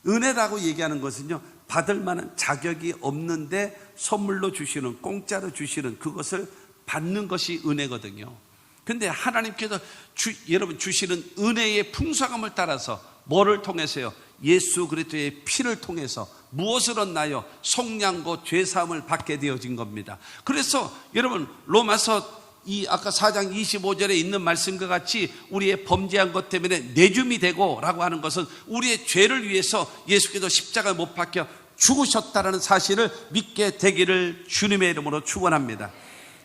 은혜라고 얘기하는 것은요, 받을 만한 자격이 없는데 선물로 주시는, 공짜로 주시는 그것을 받는 것이 은혜거든요. 근데 하나님께서 여러분 주시는 은혜의 풍성함을 따라서 뭐를 통해서요? 예수 그리스도의 피를 통해서 무엇을 얻나요? 속량 곧 죄사함을 받게 되어진 겁니다. 그래서 여러분 로마서 아까 4장 25절에 있는 말씀과 같이 우리의 범죄한 것 때문에 내줌이 되고 라고 하는 것은 우리의 죄를 위해서 예수께서 십자가에 못 박혀 죽으셨다는 사실을 믿게 되기를 주님의 이름으로 축원합니다.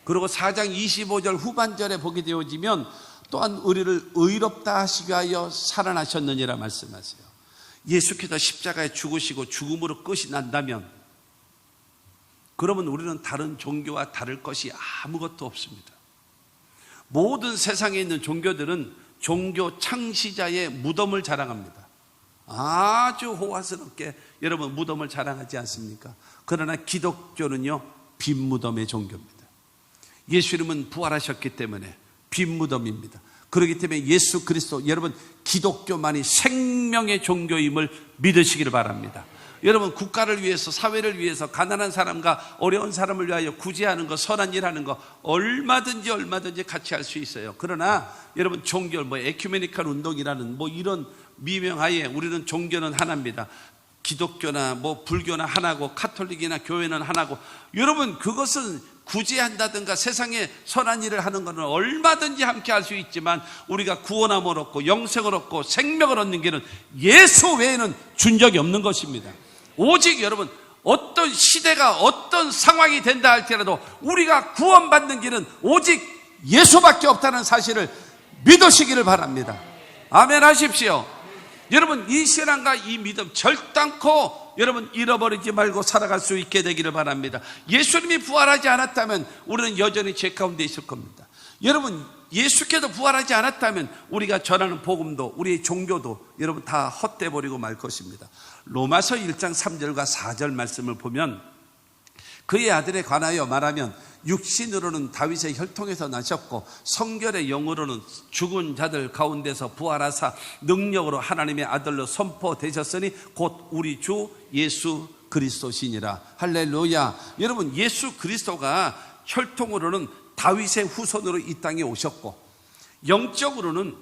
그리고 4장 25절 후반절에 보게 되어지면 또한 우리를 의롭다 하시기 위하여 살아나셨느니라 말씀하세요. 예수께서 십자가에 죽으시고 죽음으로 끝이 난다면 그러면 우리는 다른 종교와 다를 것이 아무것도 없습니다. 모든 세상에 있는 종교들은 종교 창시자의 무덤을 자랑합니다. 아주 호화스럽게 여러분 무덤을 자랑하지 않습니까? 그러나 기독교는요, 빈 무덤의 종교입니다. 예수님은 부활하셨기 때문에 빈 무덤입니다. 그렇기 때문에 예수 그리스도, 여러분 기독교만이 생명의 종교임을 믿으시기를 바랍니다. 여러분 국가를 위해서, 사회를 위해서 가난한 사람과 어려운 사람을 위하여 구제하는 거, 선한 일하는 거 얼마든지 같이 할 수 있어요. 그러나 여러분 종교, 에큐메니컬 운동이라는 이런 미명하에 우리는 종교는 하나입니다. 기독교나 불교나 하나고 카톨릭이나 교회는 하나고, 여러분 그것은 구제한다든가 세상에 선한 일을 하는 것은 얼마든지 함께 할 수 있지만 우리가 구원함을 얻고 영생을 얻고 생명을 얻는 길은 예수 외에는 준 적이 없는 것입니다. 오직 여러분 어떤 시대가 어떤 상황이 된다 할지라도 우리가 구원받는 길은 오직 예수밖에 없다는 사실을 믿으시기를 바랍니다. 아멘 하십시오. 여러분 이 신앙과 이 믿음 절단코 여러분 잃어버리지 말고 살아갈 수 있게 되기를 바랍니다. 예수님이 부활하지 않았다면 우리는 여전히 죄 가운데 있을 겁니다. 여러분 예수께서 부활하지 않았다면 우리가 전하는 복음도 우리의 종교도 여러분 다 헛돼 버리고 말 것입니다. 로마서 1장 3절과 4절 말씀을 보면 그의 아들에 관하여 말하면 육신으로는 다윗의 혈통에서 나셨고 성결의 영으로는 죽은 자들 가운데서 부활하사 능력으로 하나님의 아들로 선포되셨으니 곧 우리 주 예수 그리스도시니라. 할렐루야. 여러분 예수 그리스도가 혈통으로는 다윗의 후손으로 이 땅에 오셨고 영적으로는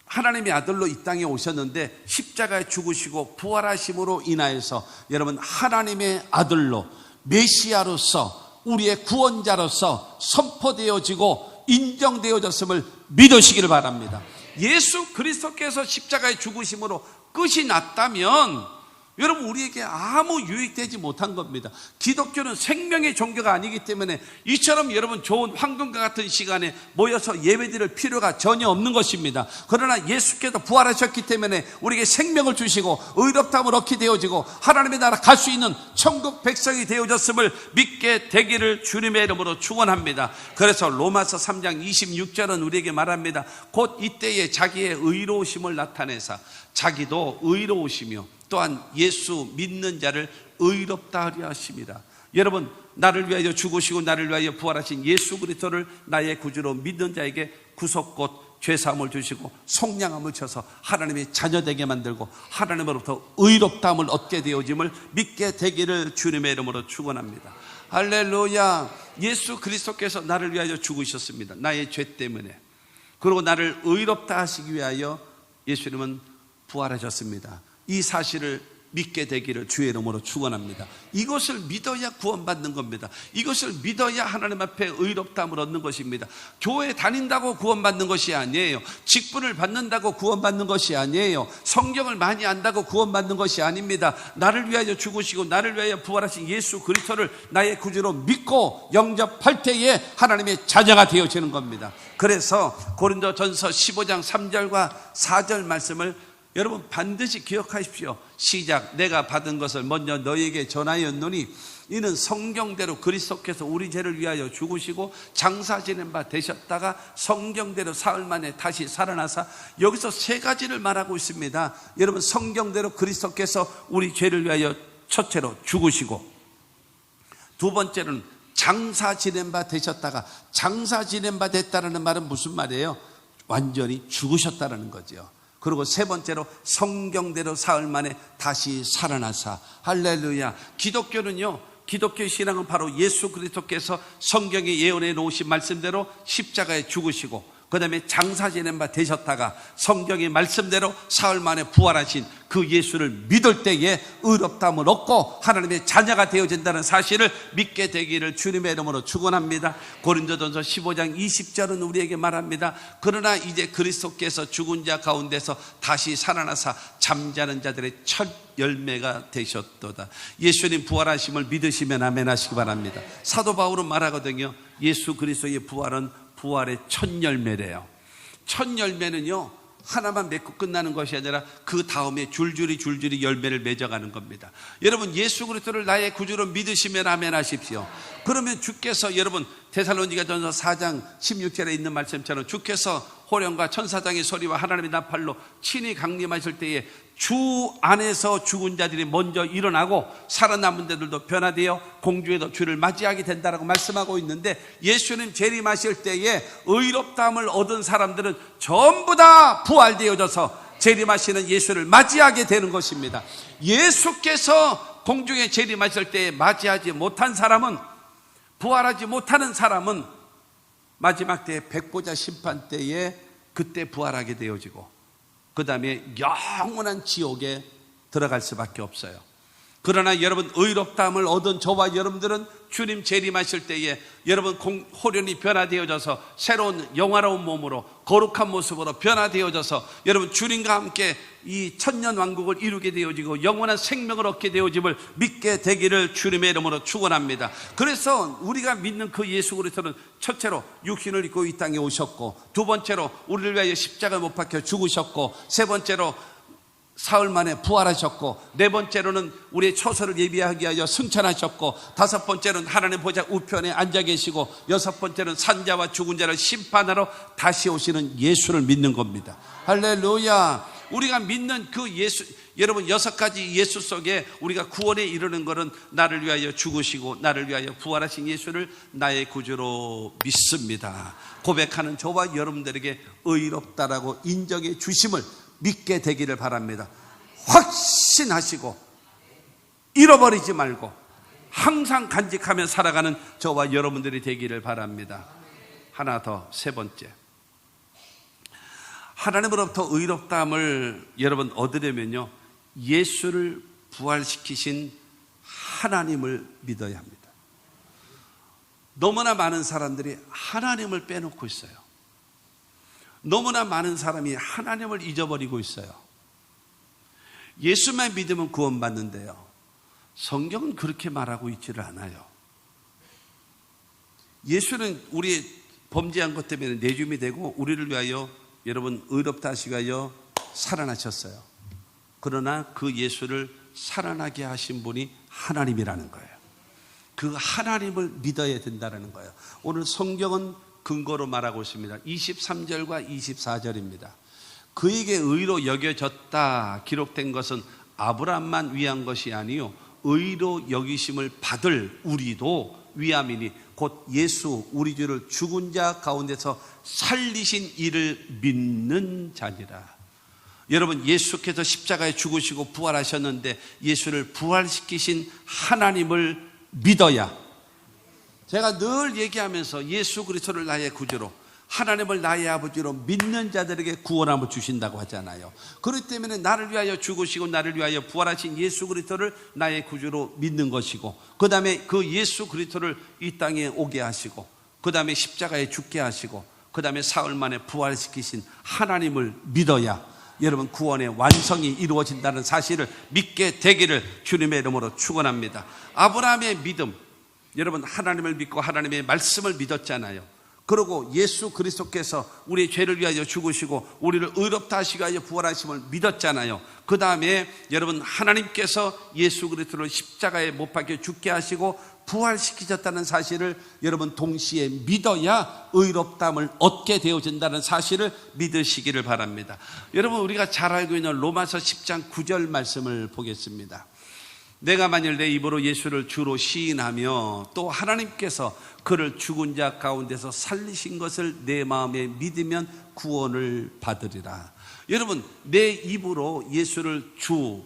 하나님의 아들로 이 땅에 오셨는데 십자가에 죽으시고 부활하심으로 인하여서 여러분 하나님의 아들로 메시아로서 우리의 구원자로서 선포되어지고 인정되어졌음을 믿으시기를 바랍니다. 예수 그리스도께서 십자가에 죽으심으로 끝이 났다면 여러분 우리에게 아무 유익되지 못한 겁니다. 기독교는 생명의 종교가 아니기 때문에 이처럼 여러분 좋은 황금과 같은 시간에 모여서 예배드릴 필요가 전혀 없는 것입니다. 그러나 예수께서 부활하셨기 때문에 우리에게 생명을 주시고 의롭다함을 얻게 되어지고 하나님의 나라 갈 수 있는 천국 백성이 되어졌음을 믿게 되기를 주님의 이름으로 축원합니다. 그래서 로마서 3장 26절은 우리에게 말합니다. 곧 이때에 자기의 의로우심을 나타내사 자기도 의로우시며 또한 예수 믿는 자를 의롭다 하려 하심이라. 여러분 나를 위하여 죽으시고 나를 위하여 부활하신 예수 그리스도를 나의 구주로 믿는 자에게 구속 곧 죄사함을 주시고 속량함을 쳐서 하나님의 자녀되게 만들고 하나님으로부터 의롭다함을 얻게 되어짐을 믿게 되기를 주님의 이름으로 축원합니다. 할렐루야. 예수 그리스도께서 나를 위하여 죽으셨습니다. 나의 죄 때문에. 그리고 나를 의롭다 하시기 위하여 예수님은 부활하셨습니다. 이 사실을 믿게 되기를 주의 이름으로 축원합니다. 이것을 믿어야 구원받는 겁니다. 이것을 믿어야 하나님 앞에 의롭다함을 얻는 것입니다. 교회 다닌다고 구원받는 것이 아니에요. 직분을 받는다고 구원받는 것이 아니에요. 성경을 많이 안다고 구원받는 것이 아닙니다. 나를 위하여 죽으시고 나를 위하여 부활하신 예수 그리스도를 나의 구주로 믿고 영접할 때에 하나님의 자녀가 되어지는 겁니다. 그래서 고린도전서 15장 3절과 4절 말씀을 여러분 반드시 기억하십시오. 시작. 내가 받은 것을 먼저 너희에게 전하였노니 이는 성경대로 그리스도께서 우리 죄를 위하여 죽으시고 장사 지낸 바 되셨다가 성경대로 사흘 만에 다시 살아나사, 여기서 세 가지를 말하고 있습니다. 여러분, 성경대로 그리스도께서 우리 죄를 위하여 첫째로 죽으시고, 두 번째로는 장사 지낸 바 되셨다가, 장사 지낸 바 됐다는 말은 무슨 말이에요? 완전히 죽으셨다는 거죠. 그리고 세 번째로 성경대로 사흘 만에 다시 살아나사. 할렐루야. 기독교는요, 기독교의 신앙은 바로 예수 그리스도께서 성경에 예언해 놓으신 말씀대로 십자가에 죽으시고, 그 다음에 장사 지낸 바 되셨다가 성경의 말씀대로 사흘 만에 부활하신 그 예수를 믿을 때에 의롭다함을 얻고 하나님의 자녀가 되어진다는 사실을 믿게 되기를 주님의 이름으로 축원합니다. 고린도전서 15장 20절은 우리에게 말합니다. 그러나 이제 그리스도께서 죽은 자 가운데서 다시 살아나사 잠자는 자들의 첫 열매가 되셨도다. 예수님 부활하심을 믿으시면 아멘 하시기 바랍니다. 사도 바울은 말하거든요. 예수 그리스도의 부활은 부활의 첫 열매래요. 첫 열매는요, 하나만 맺고 끝나는 것이 아니라 그 다음에 줄줄이 열매를 맺어가는 겁니다. 여러분, 예수 그리스도를 나의 구주로 믿으시면 아멘 하십시오. 그러면 주께서, 여러분, 데살로니가전서 4장 16절에 있는 말씀처럼 주께서 호령과 천사장의 소리와 하나님의 나팔로 친히 강림하실 때에 주 안에서 죽은 자들이 먼저 일어나고 살아남은 자들도 변화되어 공중에서 주를 맞이하게 된다라고 말씀하고 있는데, 예수님 재림하실 때에 의롭다함을 얻은 사람들은 전부 다 부활되어져서 재림하시는 예수를 맞이하게 되는 것입니다. 예수께서 공중에 재림하실 때에 맞이하지 못한 사람은, 부활하지 못하는 사람은 마지막 때에 백보자 심판 때에 그때 부활하게 되어지고, 그 다음에 영원한 지옥에 들어갈 수밖에 없어요. 그러나 여러분, 의롭다함을 얻은 저와 여러분들은 주님 재림하실 때에 여러분 호련히 변화되어져서 새로운 영화로운 몸으로 거룩한 모습으로 변화되어져서 여러분 주님과 함께 이 천년 왕국을 이루게 되어지고 영원한 생명을 얻게 되어짐을 믿게 되기를 주님의 이름으로 축원합니다. 그래서 우리가 믿는 그 예수 그리스도는 첫째로 육신을 입고 이 땅에 오셨고, 두 번째로 우리를 위하여 십자가에 못 박혀 죽으셨고, 세 번째로 사흘 만에 부활하셨고, 네 번째로는 우리의 처소를 예비하게 하여 승천하셨고, 다섯 번째로는 하나님 보좌 우편에 앉아 계시고, 여섯 번째로는 산자와 죽은 자를 심판하러 다시 오시는 예수를 믿는 겁니다. 할렐루야. 우리가 믿는 그 예수, 여러분, 여섯 가지 예수 속에 우리가 구원에 이르는 것은 나를 위하여 죽으시고 나를 위하여 부활하신 예수를 나의 구주로 믿습니다. 고백하는 저와 여러분들에게 의롭다라고 인정해 주심을 믿게 되기를 바랍니다. 확신하시고 잃어버리지 말고 항상 간직하며 살아가는 저와 여러분들이 되기를 바랍니다. 하나 더, 세 번째, 하나님으로부터 의롭다함을 여러분 얻으려면요, 예수를 부활시키신 하나님을 믿어야 합니다. 너무나 많은 사람들이 하나님을 빼놓고 있어요. 너무나 많은 사람이 하나님을 잊어버리고 있어요. 예수만 믿으면 구원받는데요, 성경은 그렇게 말하고 있지를 않아요. 예수는 우리 범죄한 것 때문에 내줌이 되고 우리를 위하여 여러분 의롭다 하시기 위하여 살아나셨어요. 그러나 그 예수를 살아나게 하신 분이 하나님이라는 거예요. 그 하나님을 믿어야 된다는 거예요. 오늘 성경은 근거로 말하고 있습니다. 23절과 24절입니다. 그에게 의로 여겨졌다 기록된 것은 아브라함만 위한 것이 아니요 의로 여기심을 받을 우리도 위함이니 곧 예수 우리 주를 죽은 자 가운데서 살리신 이를 믿는 자니라. 여러분, 예수께서 십자가에 죽으시고 부활하셨는데 예수를 부활시키신 하나님을 믿어야, 제가 늘 얘기하면서 예수 그리스도를 나의 구주로, 하나님을 나의 아버지로 믿는 자들에게 구원함을 주신다고 하잖아요. 그렇기 때문에 나를 위하여 죽으시고 나를 위하여 부활하신 예수 그리스도를 나의 구주로 믿는 것이고, 그 다음에 그 예수 그리스도를 이 땅에 오게 하시고, 그 다음에 십자가에 죽게 하시고, 그 다음에 사흘 만에 부활시키신 하나님을 믿어야 여러분 구원의 완성이 이루어진다는 사실을 믿게 되기를 주님의 이름으로 축원합니다. 아브라함의 믿음, 여러분 하나님을 믿고 하나님의 말씀을 믿었잖아요. 그리고 예수 그리스도께서 우리의 죄를 위하여 죽으시고 우리를 의롭다 하시기 위하여 부활하심을 믿었잖아요. 그 다음에 여러분, 하나님께서 예수 그리스도를 십자가에 못 박혀 죽게 하시고 부활시키셨다는 사실을 여러분 동시에 믿어야 의롭다함을 얻게 되어진다는 사실을 믿으시기를 바랍니다. 여러분, 우리가 잘 알고 있는 로마서 10장 9절 말씀을 보겠습니다. 내가 만일 내 입으로 예수를 주로 시인하며 또 하나님께서 그를 죽은 자 가운데서 살리신 것을 내 마음에 믿으면 구원을 받으리라. 여러분, 내 입으로 예수를 주,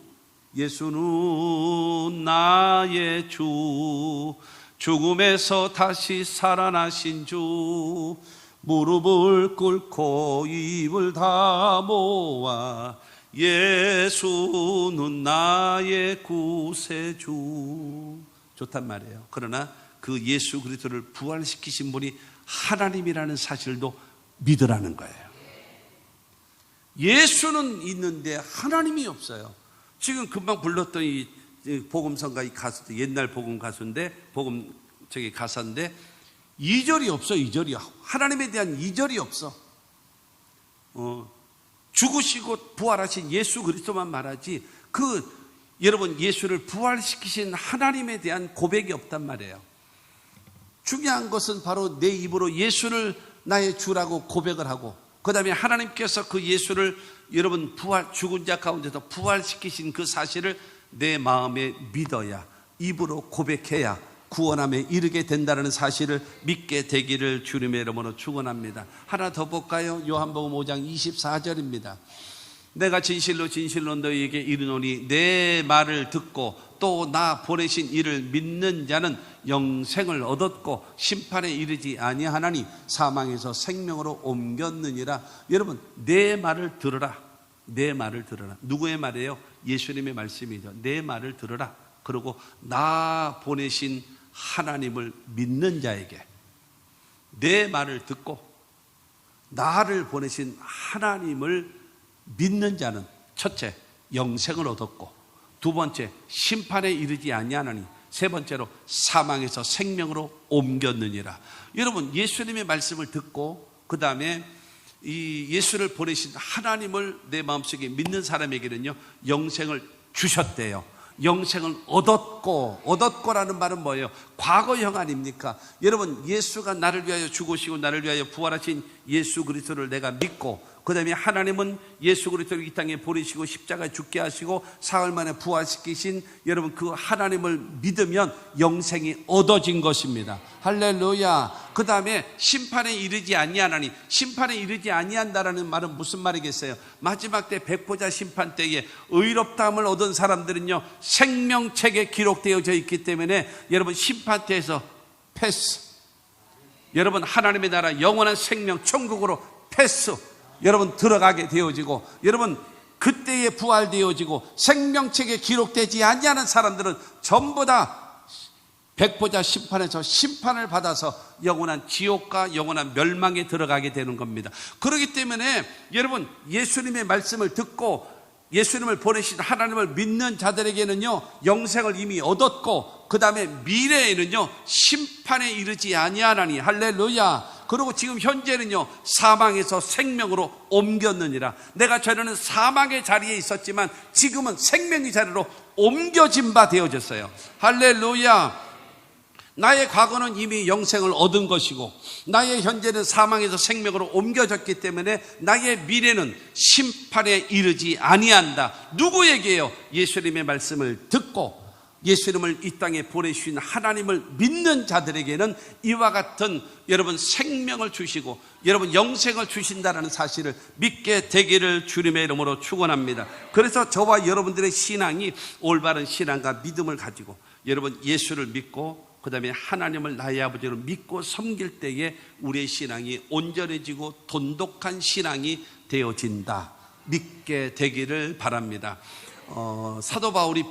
예수는 나의 주, 죽음에서 다시 살아나신 주, 무릎을 꿇고 입을 다 모아 예수는 나의 구세주. 좋단 말이에요. 그러나 그 예수 그리스도를 부활시키신 분이 하나님이라는 사실도 믿으라는 거예요. 예수는 있는데 하나님이 없어요. 지금 금방 불렀던 이 복음성가 이 가수, 옛날 복음 가수인데, 가사인데 2절이 없어. 2절이 하나님에 대한 2절이 없어. 죽으시고 부활하신 예수 그리스도만 말하지, 여러분, 예수를 부활시키신 하나님에 대한 고백이 없단 말이에요. 중요한 것은 바로 내 입으로 예수를 나의 주라고 고백을 하고, 그 다음에 하나님께서 그 예수를 여러분 죽은 자 가운데서 부활시키신 그 사실을 내 마음에 믿어야, 입으로 고백해야 구원함에 이르게 된다는 사실을 믿게 되기를 주님의 이름으로 축원합니다. 하나 더 볼까요? 요한복음 5장 24절입니다. 내가 진실로 진실로 너희에게 이르노니 내 말을 듣고 또 나 보내신 이를 믿는 자는 영생을 얻었고 심판에 이르지 아니하나니 사망에서 생명으로 옮겼느니라. 여러분, 내 말을 들으라. 내 말을 들으라. 누구의 말이에요? 예수님의 말씀이죠. 내 말을 들으라. 그리고 나 보내신 하나님을 믿는 자에게, 내 말을 듣고 나를 보내신 하나님을 믿는 자는 첫째, 영생을 얻었고, 두 번째, 심판에 이르지 아니하나니, 세 번째로 사망에서 생명으로 옮겼느니라. 여러분, 예수님의 말씀을 듣고 그 다음에 이 예수를 보내신 하나님을 내 마음속에 믿는 사람에게는요, 영생을 주셨대요. 영생을 얻었고라는 말은 뭐예요? 과거형 아닙니까? 여러분, 예수가 나를 위하여 죽으시고 나를 위하여 부활하신 예수 그리스도를 내가 믿고, 그 다음에 하나님은 예수 그리스도를 이 땅에 보내시고 십자가에 죽게 하시고 사흘 만에 부활시키신 여러분 그 하나님을 믿으면 영생이 얻어진 것입니다. 할렐루야. 그 다음에 심판에 이르지 아니하나니, 심판에 이르지 아니한다라는 말은 무슨 말이겠어요? 마지막 때 백보자 심판 때에 의롭다함을 얻은 사람들은요, 생명책에 기록되어져 있기 때문에 여러분 심판대에서 패스, 여러분 하나님의 나라 영원한 생명 천국으로 패스, 여러분 들어가게 되어지고, 여러분 그때에 부활되어지고 생명책에 기록되지 아니하는 사람들은 전부 다 백보자 심판에서 심판을 받아서 영원한 지옥과 영원한 멸망에 들어가게 되는 겁니다. 그렇기 때문에 여러분, 예수님의 말씀을 듣고 예수님을 보내신 하나님을 믿는 자들에게는요, 영생을 이미 얻었고, 그 다음에 미래에는요, 심판에 이르지 아니하나니. 할렐루야. 그리고 지금 현재는요, 사망에서 생명으로 옮겼느니라. 내가 전에는 사망의 자리에 있었지만 지금은 생명의 자리로 옮겨진 바 되어졌어요. 할렐루야. 나의 과거는 이미 영생을 얻은 것이고, 나의 현재는 사망에서 생명으로 옮겨졌기 때문에 나의 미래는 심판에 이르지 아니한다. 누구에게요? 예수님의 말씀을 듣고 예수님을 이 땅에 보내주신 하나님을 믿는 자들에게는 이와 같은 여러분 생명을 주시고 여러분 영생을 주신다는 사실을 믿게 되기를 주님의 이름으로 축원합니다. 그래서 저와 여러분들의 신앙이 올바른 신앙과 믿음을 가지고 여러분 예수를 믿고 그 다음에 하나님을 나의 아버지로 믿고 섬길 때에 우리의 신앙이 온전해지고 돈독한 신앙이 되어진다. 믿게 되기를 바랍니다. 사도 바울이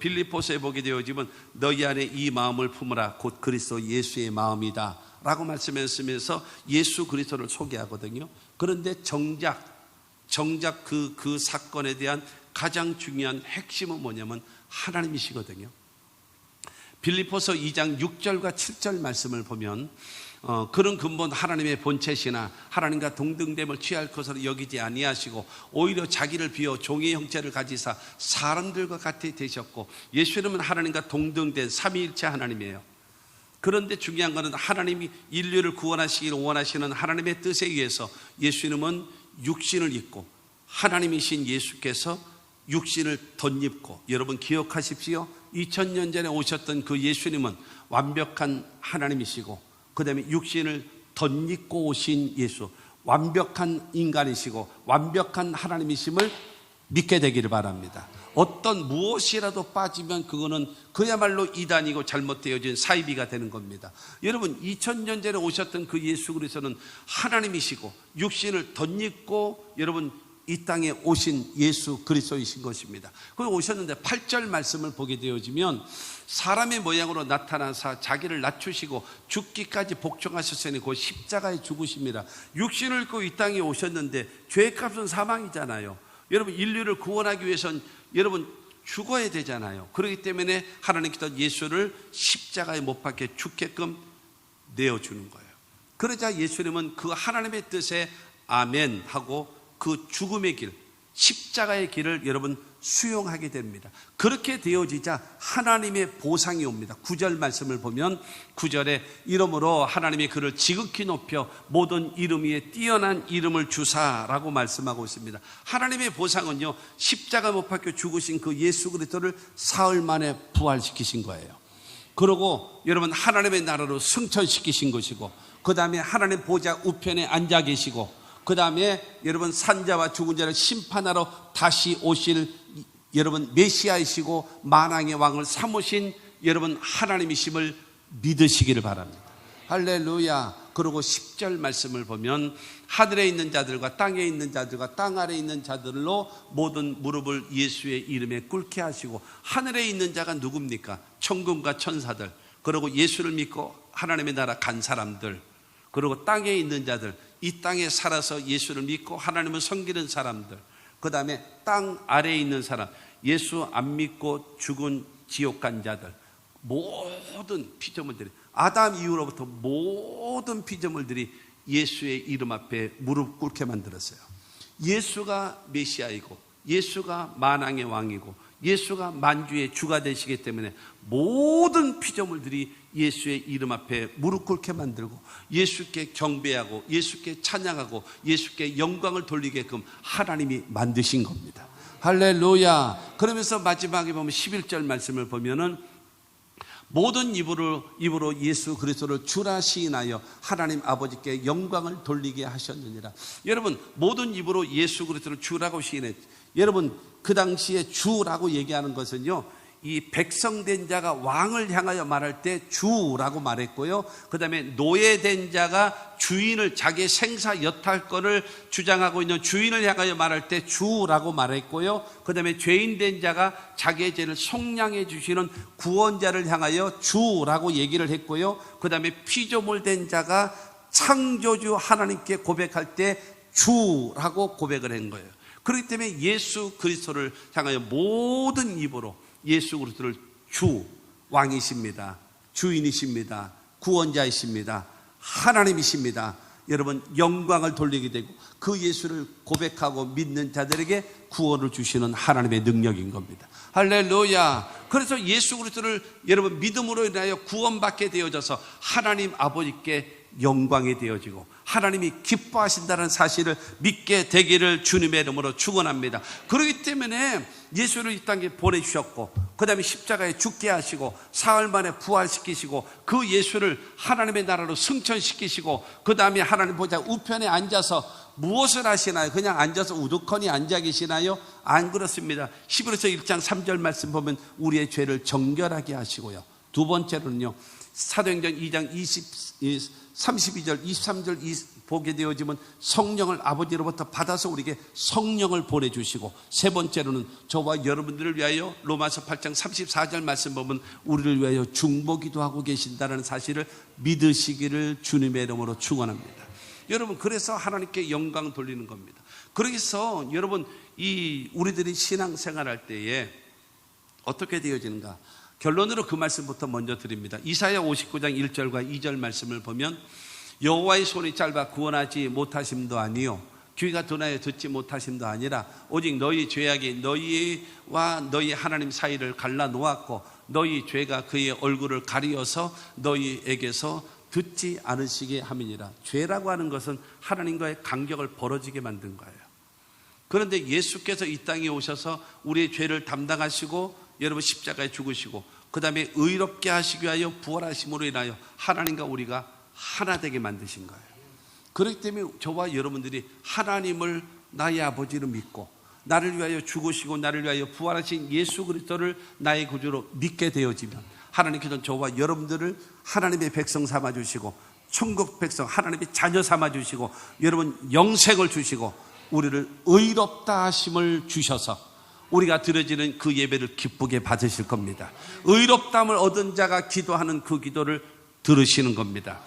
빌립보서에 보게 되어지면 너희 안에 이 마음을 품으라 곧 그리스도 예수의 마음이다 라고 말씀했으면서 예수 그리스도를 소개하거든요. 그런데 정작 그 사건에 대한 가장 중요한 핵심은 뭐냐면 하나님이시거든요. 빌립보서 2장 6절과 7절 말씀을 보면 그런 근본 하나님의 본체시나 하나님과 동등됨을 취할 것으로 여기지 아니하시고 오히려 자기를 비워 종의 형체를 가지사 사람들과 같이 되셨고, 예수님은 하나님과 동등된 삼위일체 하나님이에요. 그런데 중요한 것은 하나님이 인류를 구원하시기를 원하시는 하나님의 뜻에 의해서 예수님은 육신을 입고, 하나님이신 예수께서 육신을 덧입고, 여러분 기억하십시오. 2000년 전에 오셨던 그 예수님은 완벽한 하나님이시고 그 다음에 육신을 덧입고 오신 예수, 완벽한 인간이시고 완벽한 하나님이심을 믿게 되기를 바랍니다. 어떤 무엇이라도 빠지면 그거는 그야말로 이단이고 잘못되어진 사이비가 되는 겁니다. 여러분 2000년 전에 오셨던 그 예수 그리스도는 하나님이시고 육신을 덧입고 여러분 이 땅에 오신 예수 그리스도이신 것입니다. 거기 오셨는데 8절 말씀을 보게 되어지면 사람의 모양으로 나타나사 자기를 낮추시고 죽기까지 복종하셨으니 곧 십자가에 죽으십니다. 육신을 입고 이 땅에 오셨는데 죄의 값은 사망이잖아요. 여러분 인류를 구원하기 위해서는 여러분 죽어야 되잖아요. 그렇기 때문에 하나님께서 예수를 십자가에 못 박혀 죽게끔 내어주는 거예요. 그러자 예수님은 그 하나님의 뜻에 아멘 하고 그 죽음의 길, 십자가의 길을 여러분 수용하게 됩니다. 그렇게 되어지자 하나님의 보상이 옵니다. 9절 말씀을 보면 9절에 이러므로 하나님이 그를 지극히 높여 모든 이름 위에 뛰어난 이름을 주사라고 말씀하고 있습니다. 하나님의 보상은요, 십자가 못 박혀 죽으신 그 예수 그리스도를 사흘 만에 부활시키신 거예요. 그리고 여러분 하나님의 나라로 승천시키신 것이고, 그 다음에 하나님 보좌 우편에 앉아 계시고, 그 다음에 여러분 산자와 죽은 자를 심판하러 다시 오실 여러분 메시아이시고 만왕의 왕을 삼으신 여러분 하나님이심을 믿으시기를 바랍니다. 할렐루야. 그리고 10절 말씀을 보면 하늘에 있는 자들과 땅에 있는 자들과 땅 아래에 있는 자들로 모든 무릎을 예수의 이름에 꿇게 하시고, 하늘에 있는 자가 누굽니까? 천군과 천사들, 그리고 예수를 믿고 하나님의 나라 간 사람들, 그리고 땅에 있는 자들, 이 땅에 살아서 예수를 믿고 하나님을 섬기는 사람들, 그 다음에 땅 아래에 있는 사람, 예수 안 믿고 죽은 지옥 간 자들, 모든 피조물들이, 아담 이후로부터 모든 피조물들이 예수의 이름 앞에 무릎 꿇게 만들었어요. 예수가 메시아이고 예수가 만왕의 왕이고 예수가 만주의 주가 되시기 때문에 모든 피조물들이 예수의 이름 앞에 무릎 꿇게 만들고 예수께 경배하고 예수께 찬양하고 예수께 영광을 돌리게끔 하나님이 만드신 겁니다. 할렐루야. 그러면서 마지막에 보면 11절 말씀을 보면은 모든 입으로 예수 그리스도를 주라 시인하여 하나님 아버지께 영광을 돌리게 하셨느니라. 여러분 모든 입으로 예수 그리스도를 주라고 시인했죠. 여러분 그 당시에 주라고 얘기하는 것은요, 이 백성된 자가 왕을 향하여 말할 때 주라고 말했고요, 그 다음에 노예된 자가 주인을, 자기의 생사 여탈권을 주장하고 있는 주인을 향하여 말할 때 주라고 말했고요, 그 다음에 죄인된 자가 자기의 죄를 속량해 주시는 구원자를 향하여 주라고 얘기를 했고요, 그 다음에 피조물된 자가 창조주 하나님께 고백할 때 주라고 고백을 한 거예요. 그렇기 때문에 예수 그리스도를 향하여 모든 입으로 예수 그리스도를 주, 왕이십니다, 주인이십니다, 구원자이십니다, 하나님이십니다, 여러분 영광을 돌리게 되고 그 예수를 고백하고 믿는 자들에게 구원을 주시는 하나님의 능력인 겁니다. 할렐루야. 그래서 예수 그리스도를 여러분 믿음으로 인하여 구원받게 되어져서 하나님 아버지께 영광이 되어지고 하나님이 기뻐하신다는 사실을 믿게 되기를 주님의 이름으로 축원합니다. 그렇기 때문에 예수를 이 땅에 보내주셨고 그 다음에 십자가에 죽게 하시고 사흘 만에 부활시키시고 그 예수를 하나님의 나라로 승천시키시고 그 다음에 하나님 보좌 우편에 앉아서 무엇을 하시나요? 그냥 앉아서 우두커니 앉아 계시나요? 안 그렇습니다. 히브리서 1장 3절 말씀 보면 우리의 죄를 정결하게 하시고요, 두 번째로는요 사도행전 2장 32절 23절 보게 되어지면 성령을 아버지로부터 받아서 우리에게 성령을 보내주시고, 세 번째로는 저와 여러분들을 위하여 로마서 8장 34절 말씀 보면 우리를 위하여 중보기도 하고 계신다는 사실을 믿으시기를 주님의 이름으로 축원합니다. 여러분 그래서 하나님께 영광 돌리는 겁니다. 그래서 여러분 이 우리들이 신앙생활할 때에 어떻게 되어지는가, 결론으로 그 말씀부터 먼저 드립니다. 이사야 59장 1절과 2절 말씀을 보면 여호와의 손이 짧아 구원하지 못하심도 아니요 귀가 둔하여 듣지 못하심도 아니라 오직 너희 죄악이 너희와 너희 하나님 사이를 갈라 놓았고 너희 죄가 그의 얼굴을 가리어서 너희에게서 듣지 않으시게 함이니라. 죄라고 하는 것은 하나님과의 간격을 벌어지게 만든 거예요. 그런데 예수께서 이 땅에 오셔서 우리의 죄를 담당하시고 여러분 십자가에 죽으시고 그 다음에 의롭게 하시기 위하여 부활하심으로 인하여 하나님과 우리가 하나 되게 만드신 거예요. 그렇기 때문에 저와 여러분들이 하나님을 나의 아버지로 믿고 나를 위하여 죽으시고 나를 위하여 부활하신 예수 그리스도를 나의 구주로 믿게 되어지면 하나님께서는 저와 여러분들을 하나님의 백성 삼아주시고 천국 백성 하나님의 자녀 삼아주시고 여러분 영생을 주시고 우리를 의롭다 하심을 주셔서 우리가 드려지는 그 예배를 기쁘게 받으실 겁니다. 의롭다함을 얻은 자가 기도하는 그 기도를 들으시는 겁니다.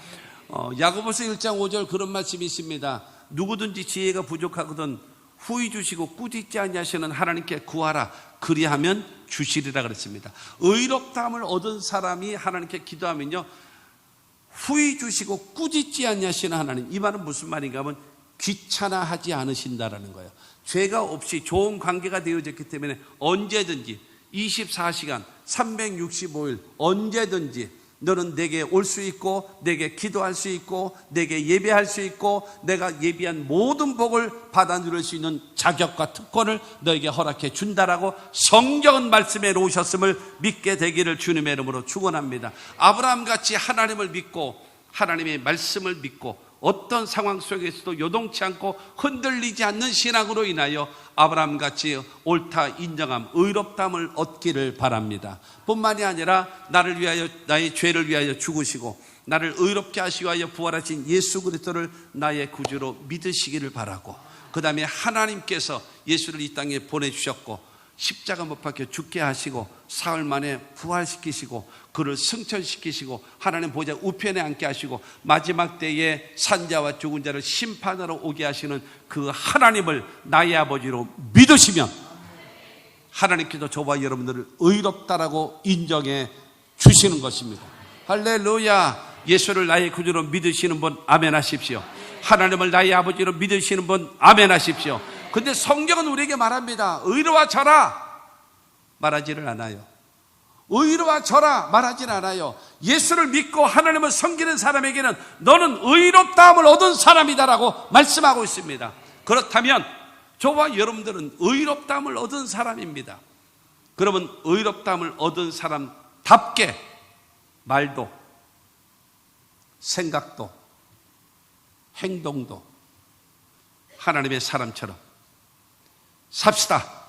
야고보서 1장 5절 그런 말씀이 있습니다. 누구든지 지혜가 부족하거든 후히 주시고 꾸짖지 아니하시는 하나님께 구하라 그리하면 주시리라 그랬습니다. 의롭다함을 얻은 사람이 하나님께 기도하면요 후히 주시고 꾸짖지 아니하시는 하나님, 이 말은 무슨 말인가 하면 귀찮아하지 않으신다라는 거예요. 죄가 없이 좋은 관계가 되어졌기 때문에 언제든지 24시간 365일 언제든지 너는 내게 올 수 있고 내게 기도할 수 있고 내게 예배할 수 있고 내가 예비한 모든 복을 받아 누릴 수 있는 자격과 특권을 너에게 허락해 준다라고 성경은 말씀해 놓으셨음을 믿게 되기를 주님의 이름으로 축원합니다. 아브라함같이 하나님을 믿고 하나님의 말씀을 믿고 어떤 상황 속에서도 요동치 않고 흔들리지 않는 신앙으로 인하여 아브라함같이 옳다 인정함, 의롭다함을 얻기를 바랍니다. 뿐만이 아니라 나를 위하여 나의 죄를 위하여 죽으시고 나를 의롭게 하시기 위하여 부활하신 예수 그리스도를 나의 구주로 믿으시기를 바라고 그 다음에 하나님께서 예수를 이 땅에 보내주셨고 십자가 못 박혀 죽게 하시고 사흘 만에 부활시키시고 그를 승천시키시고 하나님 보좌 우편에 앉게 하시고 마지막 때에 산자와 죽은 자를 심판하러 오게 하시는 그 하나님을 나의 아버지로 믿으시면 하나님께서 저와 여러분들을 의롭다라고 인정해 주시는 것입니다. 할렐루야. 예수를 나의 구주로 믿으시는 분 아멘 하십시오. 하나님을 나의 아버지로 믿으시는 분 아멘 하십시오. 근데 성경은 우리에게 말합니다. 의로워져라 말하지를 않아요. 의로워져라 말하지는 않아요. 예수를 믿고 하나님을 섬기는 사람에게는 너는 의롭다함을 얻은 사람이다라고 말씀하고 있습니다. 그렇다면 저와 여러분들은 의롭다함을 얻은 사람입니다. 그러면 의롭다함을 얻은 사람답게 말도 생각도 행동도 하나님의 사람처럼 삽시다.